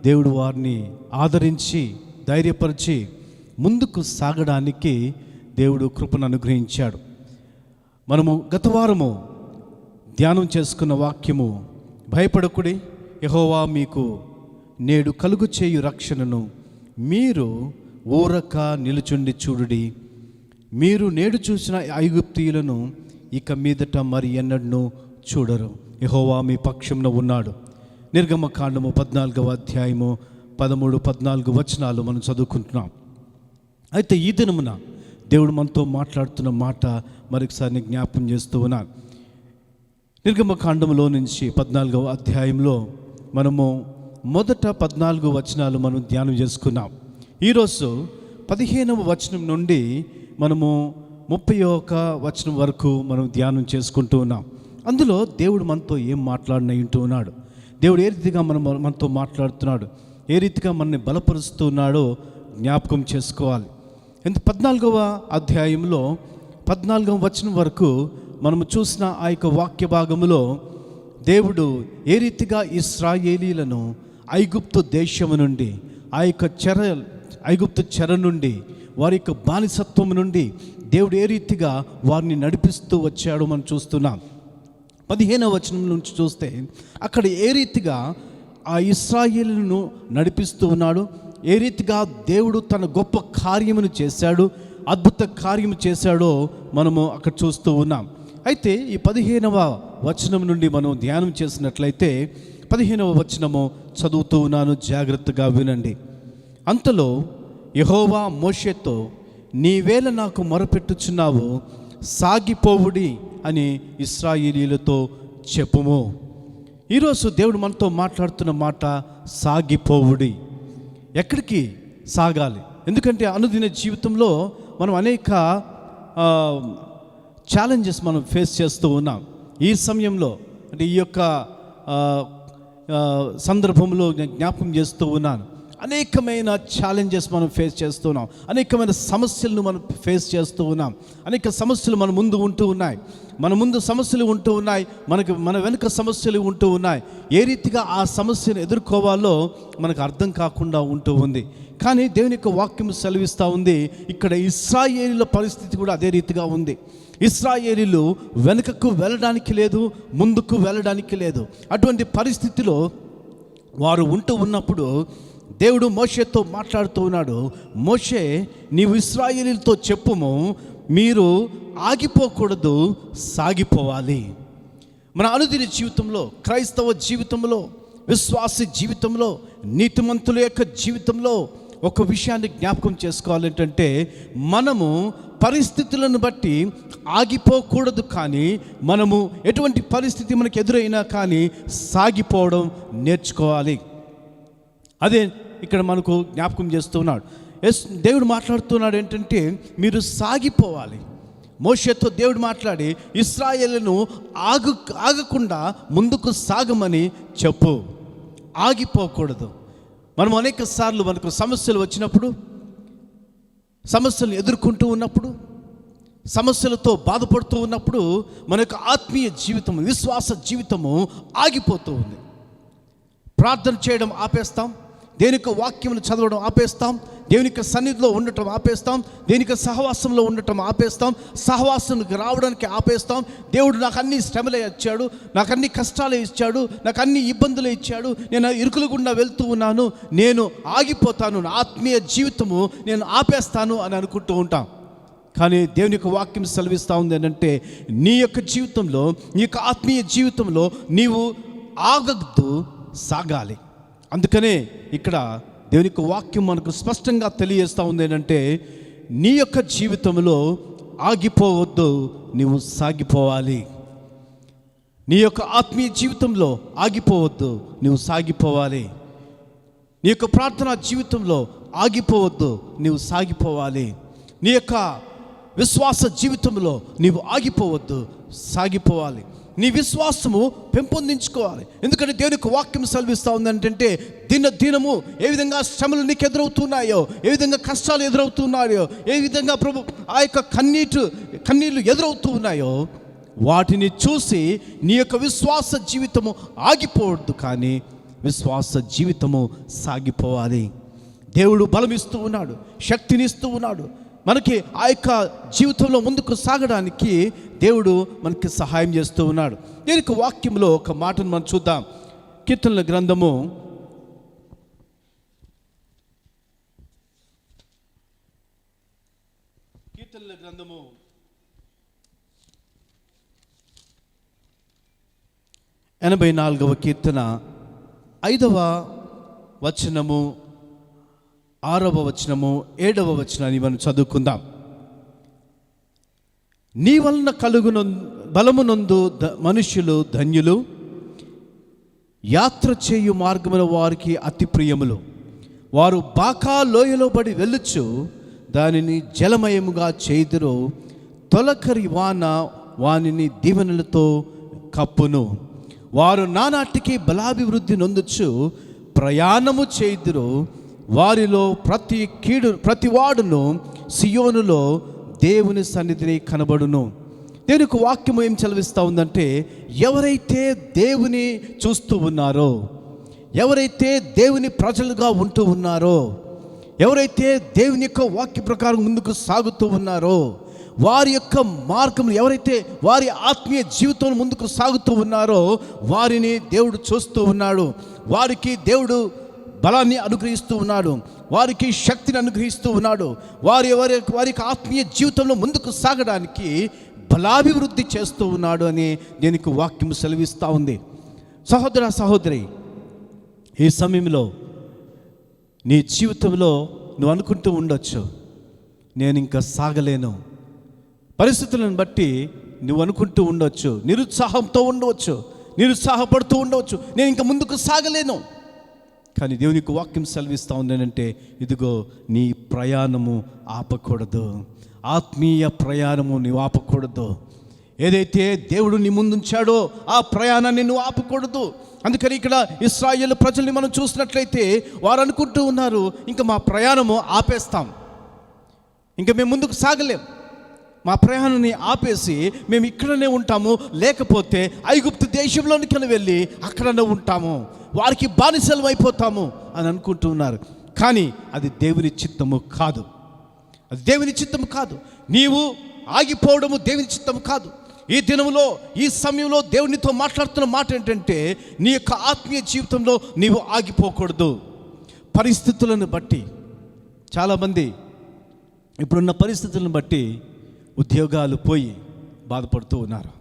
Speaker 6: దేవుడు వారిని ఆదరించి ధైర్యపరిచి ముందుకు సాగడానికి దేవుడు కృపను అనుగ్రహించాడు. మనము గత వారము ధ్యానం చేసుకున్న వాక్యము, భయపడకుడి, యెహోవా మీకు నేడు కలుగు చేయు రక్షణను మీరు ఊరక నిలుచుండి చూడుడి. మీరు నేడు చూసిన ఐగుప్తీయులను ఇక మీదట మరి ఎన్నడూ చూడరు. యెహోవా మీ పక్షంలో ఉన్నాడు. నిర్గమకాండము 14వ అధ్యాయము 13-14 వచనాలు మనం చదువుకుంటున్నాం. అయితే ఈ దినమున దేవుడు మనతో మాట్లాడుతున్న మాట మరొకసారి జ్ఞాపకం చేస్తూ ఉన్నాను. నిర్గమకాండములో నుంచి 14వ అధ్యాయంలో మనము మొదట 14 వచనాలు మనం ధ్యానం చేసుకున్నాం. ఈరోజు 15వ వచనం నుండి మనము 31వ వచనం వరకు మనం ధ్యానం చేసుకుంటూ ఉన్నాం. అందులో దేవుడు మనతో ఏం మాట్లాడిన వింటూ ఉన్నాడు. దేవుడు ఏ రీతిగా మనతో మాట్లాడుతున్నాడు, ఏ రీతిగా మనల్ని బలపరుస్తున్నాడో జ్ఞాపకం చేసుకోవాలి. 14వ అధ్యాయంలో 14వ వచనం వరకు మనము చూసిన ఆ యొక్క వాక్య భాగములో దేవుడు ఏ రీతిగా ఇశ్రాయేలీలను ఐగుప్తు దేశము నుండి, ఆ యొక్క ఐగుప్తు చెర నుండి, వారి యొక్క బానిసత్వం నుండి దేవుడు ఏ రీతిగా వారిని నడిపిస్తూ వచ్చాడో మనం చూస్తున్నాం. 15వ వచనం నుంచి చూస్తే అక్కడ ఏ రీతిగా ఆ ఇశ్రాయేలును నడిపిస్తూ ఉన్నాడు, ఏ రీతిగా దేవుడు తన గొప్ప కార్యమును చేశాడు, అద్భుత కార్యము చేశాడో మనము అక్కడ చూస్తూ ఉన్నాం. అయితే ఈ 15వ వచనం నుండి మనం ధ్యానం చేసినట్లయితే 15వ వచనము చదువుతూ ఉన్నాను, జాగ్రత్తగా వినండి. అంతలో యెహోవా మోషేతో, నీవేళ నాకు మొరపెట్టుచున్నావు, సాగిపోవుడి అని ఇశ్రాయేలీయులతో చెప్పుము. ఈరోజు దేవుడు మనతో మాట్లాడుతున్న మాట సాగిపోవుడి. ఎక్కడికి సాగాలి? ఎందుకంటే అనుదిన జీవితంలో మనం అనేక ఛాలెంజెస్ మనం ఫేస్ చేస్తూ ఉన్నాం. ఈ సమయంలో అంటే ఈ యొక్క సందర్భంలో నేను జ్ఞాపకం చేస్తూ ఉన్నాను, అనేకమైన ఛాలెంజెస్ మనం ఫేస్ చేస్తున్నాం, అనేకమైన సమస్యలను మనం ఫేస్ చేస్తూ ఉన్నాం. అనేక సమస్యలు మన ముందు ఉంటూ ఉన్నాయి, మన ముందు సమస్యలు ఉంటూ ఉన్నాయి, మన వెనుక సమస్యలు ఉంటూ ఉన్నాయి. ఏ రీతిగా ఆ సమస్యను ఎదుర్కోవాలో మనకు అర్థం కాకుండా ఉంటూ ఉంది. కానీ దేవుని యొక్క వాక్యం సెలవిస్తూ ఉంది, ఇక్కడ ఇశ్రాయేలీల పరిస్థితి కూడా అదే రీతిగా ఉంది. ఇశ్రాయేలీలు వెనుకకు వెళ్ళడానికి లేదు, ముందుకు వెళ్ళడానికి లేదు. అటువంటి పరిస్థితిలో వారు ఉంటూ ఉన్నప్పుడు దేవుడు మోషేతో మాట్లాడుతూ ఉన్నాడు, మోషే నీవు ఇశ్రాయేలీలతో చెప్పుము, మీరు ఆగిపోకూడదు, సాగిపోవాలి. మన అనుదిన జీవితంలో, క్రైస్తవ జీవితంలో, విశ్వాస జీవితంలో, నీతిమంతుల యొక్క జీవితంలో ఒక విషయాన్ని జ్ఞాపకం చేసుకోవాలంటే మనము పరిస్థితులను బట్టి ఆగిపోకూడదు. కానీ మనము ఎటువంటి పరిస్థితి మనకు ఎదురైనా కానీ సాగిపోవడం నేర్చుకోవాలి. అదే ఇక్కడ మనకు జ్ఞాపకం చేస్తున్నాడు. దేవుడు మాట్లాడుతున్నాడు ఏంటంటే మీరు సాగిపోవాలి. మోషేతో దేవుడు మాట్లాడి ఇశ్రాయేలును ఆగకుండా ముందుకు సాగమని చెప్పు, ఆగిపోకూడదు. మనం అనేక సార్లు మనకు సమస్యలు వచ్చినప్పుడు, సమస్యలను ఎదుర్కొంటూ ఉన్నప్పుడు, సమస్యలతో బాధపడుతూ ఉన్నప్పుడు మన యొక్క ఆత్మీయ జీవితము, విశ్వాస జీవితము ఆగిపోతూ ఉంది. ప్రార్థన చేయడం ఆపేస్తాం, దేవుని యొక్క వాక్యమును చదవడం ఆపేస్తాం, దేవుని యొక్క సన్నిధిలో ఉండటం ఆపేస్తాం, దేవుని యొక్క సహవాసంలో ఉండటం ఆపేస్తాం, సహవాసానికి రావడానికి ఆపేస్తాం. దేవుడు నాకు అన్ని శ్రమలే ఇచ్చాడు, నాకు అన్ని కష్టాలే ఇచ్చాడు, నాకు అన్ని ఇబ్బందులే ఇచ్చాడు, నేను ఇరుకులు గుండా వెళ్తూ ఉన్నాను, నేను ఆగిపోతాను, నా ఆత్మీయ జీవితము నేను ఆపేస్తాను అని అనుకుంటూ ఉంటాం. కానీ దేవుని యొక్క వాక్యం సెలవిస్తూ ఉంది ఏంటంటే నీ యొక్క జీవితంలో, నీ యొక్క ఆత్మీయ జీవితంలో నీవు ఆగద్దు, సాగాలి. అందుకనే ఇక్కడ దేవుని యొక్క వాక్యం మనకు స్పష్టంగా తెలియజేస్తూ ఉంది ఏంటంటే నీ యొక్క జీవితంలో ఆగిపోవద్దు, నీవు సాగిపోవాలి. నీ యొక్క ఆత్మీయ జీవితంలో ఆగిపోవద్దు, నీవు సాగిపోవాలి. నీ యొక్క ప్రార్థనా జీవితంలో ఆగిపోవద్దు, నీవు సాగిపోవాలి. నీ యొక్క విశ్వాస జీవితంలో నీవు ఆగిపోవద్దు, సాగిపోవాలి. నీ విశ్వాసము పెంపొందించుకోవాలి. ఎందుకంటే దేవుని యొక్క వాక్యం సెలవిస్తూ ఉందంటే దినము ఏ విధంగా శ్రమలు నీకు ఎదురవుతున్నాయో, ఏ విధంగా కష్టాలు ఎదురవుతున్నాయో, ఏ విధంగా ప్రభు ఆ యొక్క కన్నీళ్ళు ఎదురవుతూ ఉన్నాయో, వాటిని చూసి నీ యొక్క విశ్వాస జీవితము ఆగిపోవద్దు, కానీ విశ్వాస జీవితము సాగిపోవాలి. దేవుడు బలమిస్తూ ఉన్నాడు, శక్తినిస్తూ ఉన్నాడు. మనకి ఆ యొక్క జీవితంలో ముందుకు సాగడానికి దేవుడు మనకి సహాయం చేస్తూ ఉన్నాడు. దీనికి వాక్యంలో ఒక మాటను మనం చూద్దాం. కీర్తనల గ్రంథము 84వ కీర్తన 5వ వచనము, 6వ వచనము, 7వ వచనాన్ని మనం చదువుకుందాం. నీ వలన కలుగున బలమునందు మనుష్యులు ధన్యులు, యాత్ర చేయు మార్గముల వారికి అతి ప్రియములు. వారు బాకా లోయలో పడి వెళ్ళుచు దానిని జలమయముగా చేదురు, తొలకరి వాన వానిని దీవెనలతో కప్పును. వారు నానాటికి బలాభివృద్ధి నొందుచు ప్రయాణము చేదురు. వారిలో ప్రతి వాడును సియోనులో దేవుని సన్నిధిని కనబడును. దేవునికి వాక్యము ఏం చదివిస్తూ ఉందంటే, ఎవరైతే దేవుని చూస్తూ ఉన్నారో, ఎవరైతే దేవుని ప్రజలుగా ఉంటూ ఉన్నారో, ఎవరైతే దేవుని యొక్క వాక్య ప్రకారం ముందుకు సాగుతూ ఉన్నారో, వారి యొక్క మార్గం, ఎవరైతే వారి ఆత్మీయ జీవితం ముందుకు సాగుతూ ఉన్నారో వారిని దేవుడు చూస్తూ ఉన్నాడు. వారికి దేవుడు బలాన్ని అనుగ్రహిస్తూ ఉన్నాడు, వారికి శక్తిని అనుగ్రహిస్తూ ఉన్నాడు. వారికి ఆత్మీయ జీవితంలో ముందుకు సాగడానికి బలాభివృద్ధి చేస్తూ ఉన్నాడు అని దీనికి వాక్యం సెలవిస్తూ ఉంది. సహోదర సహోదరి, ఈ సమయంలో నీ జీవితంలో నువ్వు అనుకుంటూ ఉండొచ్చు, నేను ఇంకా సాగలేను. పరిస్థితులను బట్టి నువ్వు అనుకుంటూ ఉండవచ్చు, నిరుత్సాహంతో ఉండవచ్చు, నిరుత్సాహపడుతూ ఉండవచ్చు, నేను ఇంకా ముందుకు సాగలేను. కానీ దేవునికి వాక్యం సెలవిస్తూ ఉందంటే, ఇదిగో నీ ప్రయాణము ఆపకూడదు, ఆత్మీయ ప్రయాణము నువ్వు ఆపకూడదు. ఏదైతే దేవుడు నీ ముందుంచాడో ఆ ప్రయాణాన్ని నువ్వు ఆపకూడదు. అందుకని ఇక్కడ ఇశ్రాయేలు ప్రజల్ని మనం చూసినట్లయితే వారు అనుకుంటూ ఉన్నారు, ఇంకా మా ప్రయాణము ఆపేస్తాం, ఇంకా మేము ముందుకు సాగలేం, మా ప్రయాణాన్ని ఆపేసి మేము ఇక్కడనే ఉంటాము, లేకపోతే ఐగుప్తు దేశంలోనికి వెళ్ళి అక్కడనే ఉంటాము, వారికి బానిసలు అయిపోతాము అని అనుకుంటూ ఉన్నారు. కానీ అది దేవుని చిత్తము కాదు, అది దేవుని చిత్తము కాదు. నీవు ఆగిపోవడము దేవుని చిత్తము కాదు. ఈ దినంలో, ఈ సమయంలో దేవునితో మాట్లాడుతున్న మాట ఏంటంటే, నీ యొక్క ఆత్మీయ జీవితంలో నీవు ఆగిపోకూడదు. పరిస్థితులను బట్టి చాలామంది ఇప్పుడున్న పరిస్థితులను బట్టి ఉద్యోగాలు పోయి బాధపడుతూ ఉన్నారు,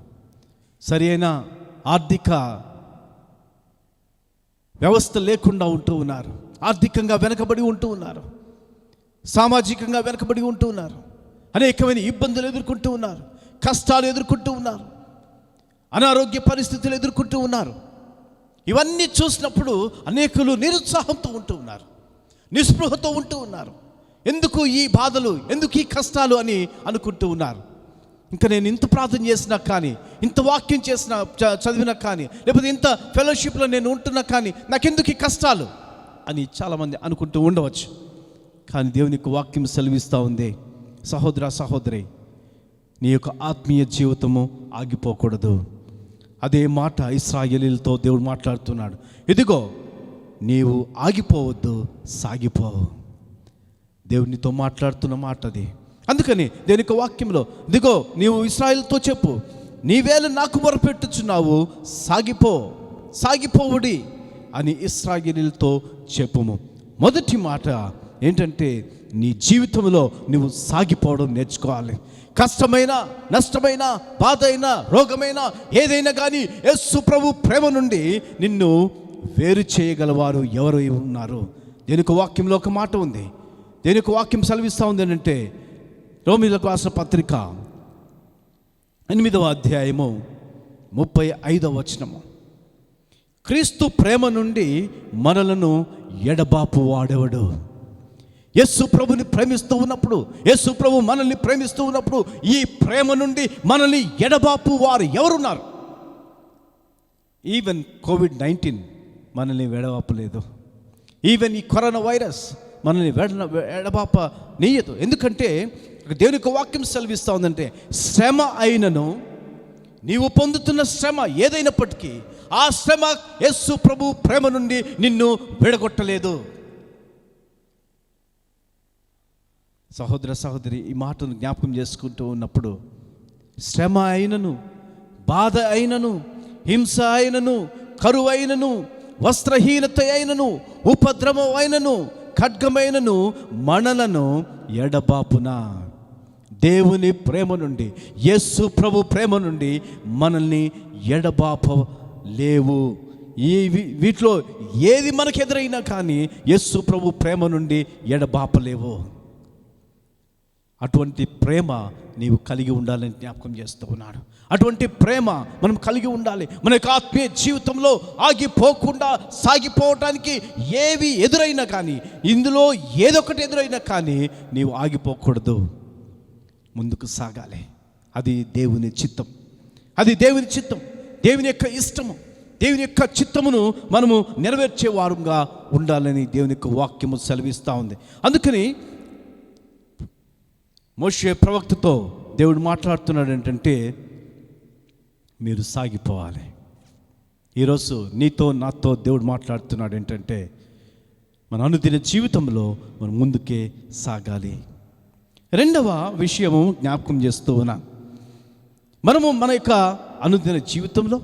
Speaker 6: సరి అయిన ఆర్థిక వ్యవస్థ లేకుండా ఉంటూ ఉన్నారు, ఆర్థికంగా వెనకబడి ఉంటూ ఉన్నారు, సామాజికంగా వెనకబడి ఉంటూ ఉన్నారు, అనేకమైన ఇబ్బందులు ఎదుర్కొంటూ ఉన్నారు, కష్టాలు ఎదుర్కొంటూ ఉన్నారు, అనారోగ్య పరిస్థితులు ఎదుర్కొంటూ ఉన్నారు. ఇవన్నీ చూసినప్పుడు అనేకులు నిరుత్సాహంతో ఉంటూ ఉన్నారు, నిస్పృహతో ఉంటూ ఉన్నారు. ఎందుకు ఈ బాధలు, ఎందుకు ఈ కష్టాలు అని అనుకుంటూ ఉన్నారు. ఇంకా నేను ఇంత ప్రార్థన చేసినా కానీ, ఇంత వాక్యం చేసినా, చదివినా కానీ, లేకపోతే ఇంత ఫెలోషిప్లో నేను ఉంటున్నా కానీ నాకెందుకు ఈ కష్టాలు అని చాలామంది అనుకుంటూ ఉండవచ్చు. కానీ దేవునికి వాక్యం సెలవిస్తూ ఉంది, సహోదర సహోదరి, నీ యొక్క ఆత్మీయ జీవితము ఆగిపోకూడదు. అదే మాట ఇశ్రాయేలీయులతో దేవుడు మాట్లాడుతున్నాడు. ఇదిగో నీవు ఆగిపోవద్దు, సాగిపో. దేవునితో మాట్లాడుతున్న మాట అది. అందుకని దేవుని యొక్క వాక్యంలో, ఇదిగో నీవు ఇశ్రాయేలుతో చెప్పు, నీవేళ నాకు మొరపెట్టుచున్నావు, సాగిపోవుడి అని ఇశ్రాయేలీయులతో చెప్పుము. మొదటి మాట ఏంటంటే, నీ జీవితంలో నువ్వు సాగిపోవడం నేర్చుకోవాలి. కష్టమైన, నష్టమైన, బాధ అయినా, రోగమైన, ఏదైనా కానీ యేసు ప్రభు ప్రేమ నుండి నిన్ను వేరు చేయగలవారు ఎవరు ఉన్నారు? దేనికి వాక్యంలో ఒక మాట ఉంది. దేనికి వాక్యం సెలవిస్తూ ఉంది అంటే, రోమీయులకు రాసిన పత్రిక 8వ అధ్యాయము 35వ వచనము, క్రీస్తు ప్రేమ నుండి మనలను ఎడబాపు వాడెవడు? యేసు ప్రభుని ప్రేమిస్తూ ఉన్నప్పుడు, యేసు ప్రభు మనల్ని ప్రేమిస్తూ ఉన్నప్పుడు, ఈ ప్రేమ నుండి మనల్ని ఎడబాపు వారు ఎవరున్నారు? ఈవెన్ కోవిడ్-19 మనల్ని వెడవాపలేదు. ఈవెన్ ఈ కరోనా వైరస్ మనల్ని ఎడబాప నీయదు. ఎందుకంటే దేవుని యొక్క వాక్యం సెలవిస్తూ ఉందంటే, శ్రమ అయినను, నీవు పొందుతున్న శ్రమ ఏదైనప్పటికీ ఆ శ్రమ యేసు ప్రభు ప్రేమ నుండి నిన్ను విడగొట్టలేదు. సహోదర సహోదరి, ఈ మాటను జ్ఞాపకం చేసుకుంటూ ఉన్నప్పుడు, శ్రమ అయినను, బాధ అయినను, హింస అయినను, కరువు అయినను, వస్త్రహీనత అయినను, ఉపద్రవం అయినను, ఖడ్గమైనను మనలను ఎడబాపున. దేవుని ప్రేమ నుండి, యేసు ప్రభు ప్రేమ నుండి మనల్ని ఎడబాపలేవు. వీటిలో ఏది మనకు ఎదురైనా కానీ యేసు ప్రభు ప్రేమ నుండి ఎడబాపలేవు. అటువంటి ప్రేమ నీవు కలిగి ఉండాలని జ్ఞాపకం చేస్తూ ఉన్నాడు. అటువంటి ప్రేమ మనం కలిగి ఉండాలి. మన యొక్క ఆత్మీయ జీవితంలో ఆగిపోకుండా సాగిపోవటానికి ఏవి ఎదురైనా కానీ, ఇందులో ఏదొకటి ఎదురైనా కానీ నీవు ఆగిపోకూడదు, ముందుకు సాగాలి. అది దేవుని చిత్తం, అది దేవుని చిత్తం, దేవుని యొక్క ఇష్టము, దేవుని యొక్క చిత్తమును మనము నెరవేర్చే వారంగా ఉండాలని దేవుని యొక్క వాక్యము సెలవిస్తూ ఉంది. అందుకని మోషే ప్రవక్తతో దేవుడు మాట్లాడుతున్నాడు ఏంటంటే, మీరు సాగిపోవాలి. ఈరోజు నీతో నాతో దేవుడు మాట్లాడుతున్నాడు ఏంటంటే, మన అనుదిన జీవితంలో మనం ముందుకే సాగాలి. రెండవ విషయము జ్ఞాపకం చేస్తూ ఉన్నాను. మనము మన యొక్క అనుదిన జీవితంలో,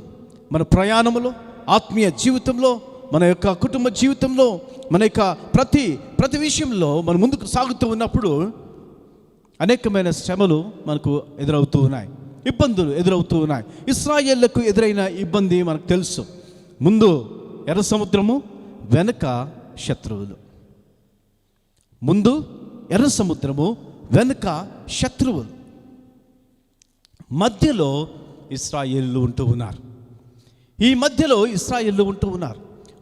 Speaker 6: మన ప్రయాణంలో, ఆత్మీయ జీవితంలో, మన యొక్క కుటుంబ జీవితంలో, మన యొక్క ప్రతి విషయంలో మనం ముందుకు సాగుతూ ఉన్నప్పుడు అనేకమైన శ్రమలు మనకు ఎదురవుతూ ఉన్నాయి, ఇబ్బందులు ఎదురవుతూ ఉన్నాయి. ఇశ్రాయేళ్లకు ఎదురైన ఇబ్బంది మనకు తెలుసు. ముందు ఎర్ర సముద్రము, వెనుక శత్రువులు. ముందు ఎర్ర సముద్రము, వెనుక శత్రువులు, మధ్యలో ఇశ్రాయేలు ఉంటూ ఉన్నారు. ఈ మధ్యలో ఇశ్రాయేలు ఉంటూ ఉన్నారు.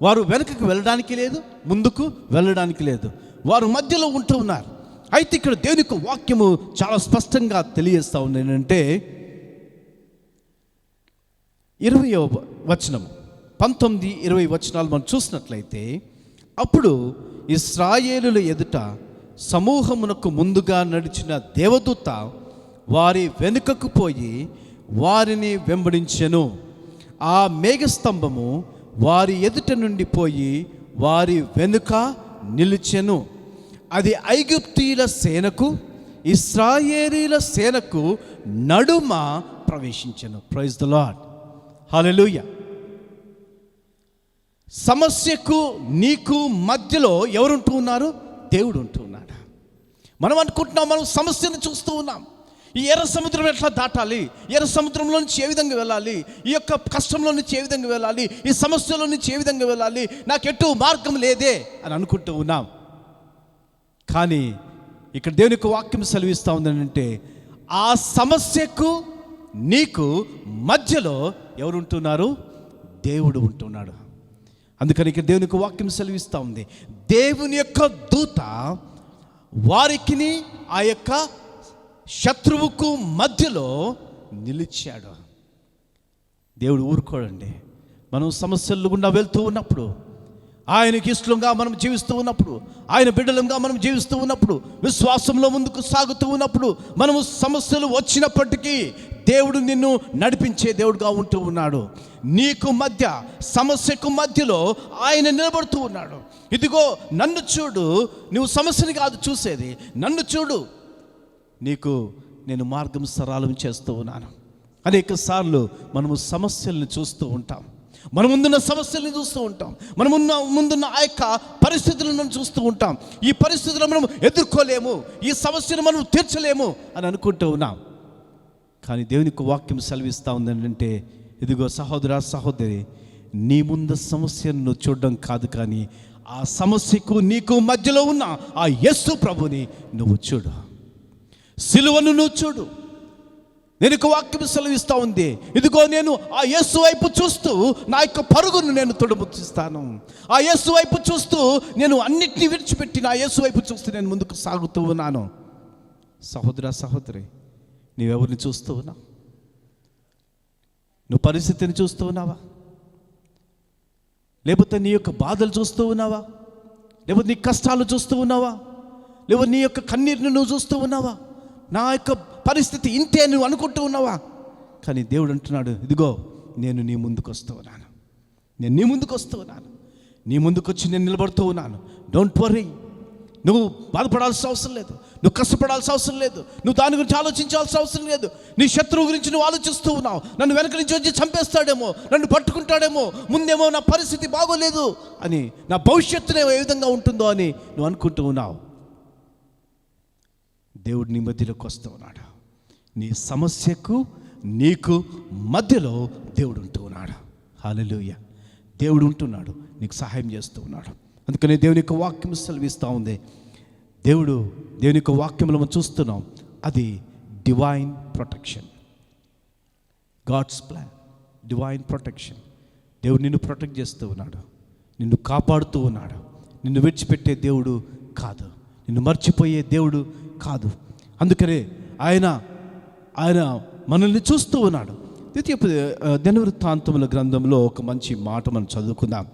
Speaker 6: వారు వెనుకకు వెళ్ళడానికి లేదు, ముందుకు వెళ్ళడానికి లేదు, వారు మధ్యలో ఉంటూ ఉన్నారు. అయితే ఇక్కడ దేవుని యొక్క వాక్యము చాలా స్పష్టంగా తెలియజేస్తూ ఉంది ఏంటంటే, 20వ వచనము, 19-20 వచనాలు మనం చూసినట్లయితే, అప్పుడు ఇశ్రాయేలుల ఎదుట సమూహమునకు ముందుగా నడిచిన దేవదూత వారి వెనుకకు పోయి వారిని వెంబడించెను. ఆ మేఘస్తంభము వారి ఎదుట నుండి పోయి వారి వెనుక నిలిచెను. అది ఐగుప్తీయుల సేనకు ఇశ్రాయేలీల సేనకు నడుమ ప్రవేశించెను. ప్రైజ్ ద లార్డ్, హల్లెలూయా. సమస్యకు నీకు మధ్యలో ఎవరుంటూ ఉన్నారు? దేవుడు ఉంటూ ఉన్నాడు. మనం అనుకుంటున్నాం, మనం సమస్యను చూస్తూ ఉన్నాం. ఈ ఎర్ర సముద్రం ఎట్లా దాటాలి, ఎర్ర సముద్రంలో నుంచి ఏ విధంగా వెళ్ళాలి, ఈ యొక్క కష్టంలో నుంచి ఏ విధంగా వెళ్ళాలి, ఈ సమస్యలో నుంచి ఏ విధంగా వెళ్ళాలి, నాకు ఎటు మార్గం లేదే అని అనుకుంటూ ఉన్నాం. కానీ ఇక్కడ దేవుని యొక్క వాక్యం సెలవిస్తూ ఉందంటే, ఆ సమస్యకు నీకు మధ్యలో ఎవరు ఉంటున్నారు? దేవుడు ఉంటున్నాడు. అందుకని ఇక్కడ దేవుని యొక్క వాక్యం సెలవిస్తూ ఉంది, దేవుని యొక్క దూత వారికి ఆ యొక్క శత్రువుకు మధ్యలో నిలిచాడు. దేవుడు ఊరుకోడండి. మనం సమస్యలు గుండా వెళ్తూ ఉన్నప్పుడు, ఆయనకి ఇష్టంగా మనం జీవిస్తూ ఉన్నప్పుడు, ఆయన బిడ్డలంగా మనం జీవిస్తూ ఉన్నప్పుడు, విశ్వాసంలో ముందుకు సాగుతూ ఉన్నప్పుడు, మనము సమస్యలు వచ్చినప్పటికీ దేవుడు నిన్ను నడిపించే దేవుడుగా ఉంటూ ఉన్నాడు. నీకు మధ్య, సమస్యకు మధ్యలో ఆయన నిలబడుతూ ఉన్నాడు. ఇదిగో నన్ను చూడు, నువ్వు సమస్యని కాదు చూసేది, నన్ను చూడు, నీకు నేను మార్గం సరళం చేస్తూ ఉన్నాను. అనేక సార్లు మనము సమస్యలను చూస్తూ ఉంటాం, మన ముందున్న సమస్యలను చూస్తూ ఉంటాం, మన ముందున్న ఆ యొక్క పరిస్థితులను చూస్తూ ఉంటాం. ఈ పరిస్థితులను మనం ఎదుర్కోలేము, ఈ సమస్యను మనం తీర్చలేము అని అనుకుంటూ ఉన్నాం. కానీ దేవుని యొక్క వాక్యం సెలవిస్తూ ఉందంటే, ఇదిగో సహోదర సహోదరి, నీ ముందు సమస్యను నువ్వు చూడడం కాదు, కానీ ఆ సమస్యకు నీకు మధ్యలో ఉన్న ఆ యేసు ప్రభుని నువ్వు చూడు, సిలువను నువ్వు చూడు. నేను ఒక వాక్యం సెలవిస్తూ ఉంది, ఇదిగో నేను ఆ యేసు వైపు చూస్తూ నా యొక్క పరుగును నేను తొడముచ్చిస్తాను. ఆ యేసు వైపు చూస్తూ నేను అన్నిటినీ విడిచిపెట్టి నా యేసు వైపు చూస్తూ నేను ముందుకు సాగుతూ ఉన్నాను. సహోదర సహోదరి, నీవెవరిని చూస్తూ ఉన్నావు? నువ్వు పరిస్థితిని చూస్తూ ఉన్నావా? లేకపోతే నీ యొక్క బాధలు చూస్తూ ఉన్నావా? లేకపోతే నీ కష్టాలు చూస్తూ ఉన్నావా? లేకపోతే నీ యొక్క కన్నీరుని నువ్వు చూస్తూ ఉన్నావా? నా యొక్క పరిస్థితి ఇంతే నువ్వు అనుకుంటూ ఉన్నావా? కానీ దేవుడు అంటున్నాడు, ఇదిగో నేను నీ ముందుకు వస్తూ ఉన్నాను, నేను నీ ముందుకు వస్తూ ఉన్నాను, నీ ముందుకు వచ్చి నేను నిలబడుతూ ఉన్నాను. Don't worry. నువ్వు బాధపడాల్సిన అవసరం లేదు, నువ్వు కష్టపడాల్సిన అవసరం లేదు, నువ్వు దాని గురించి ఆలోచించాల్సిన అవసరం లేదు. నీ శత్రువు గురించి నువ్వు ఆలోచిస్తూ ఉన్నావు. నన్ను వెనక నుంచి వచ్చి చంపేస్తాడేమో, నన్ను పట్టుకుంటాడేమో, ముందేమో నా పరిస్థితి బాగోలేదు అని, నా భవిష్యత్తునే ఏ విధంగా ఉంటుందో అని నువ్వు అనుకుంటూ ఉన్నావు. దేవుడు నీ మధ్యలోకి వస్తూ ఉన్నాడు. నీ సమస్యకు నీకు మధ్యలో దేవుడు ఉంటూ ఉన్నాడు. హల్లెలూయా. దేవుడు ఉంటున్నాడు, నీకు సహాయం చేస్తూ ఉన్నాడు. అందుకనే దేవుని యొక్క వాక్యం సెలవిస్తూ ఉంది. దేవుని యొక్క వాక్యంలో మనం చూస్తున్నాం, అది divine protection, God's plan, divine protection. దేవుడు నిన్ను ప్రొటెక్ట్ చేస్తూ ఉన్నాడు, నిన్ను కాపాడుతూ ఉన్నాడు. నిన్ను విడిచిపెట్టే దేవుడు కాదు, నిన్ను మర్చిపోయే దేవుడు కాదు. అందుకనే ఆయన మనల్ని చూస్తూ ఉన్నాడు. ద్వితీయ దినవృత్తాంతముల గ్రంథంలో ఒక మంచి మాట మనం చదువుకుందాం.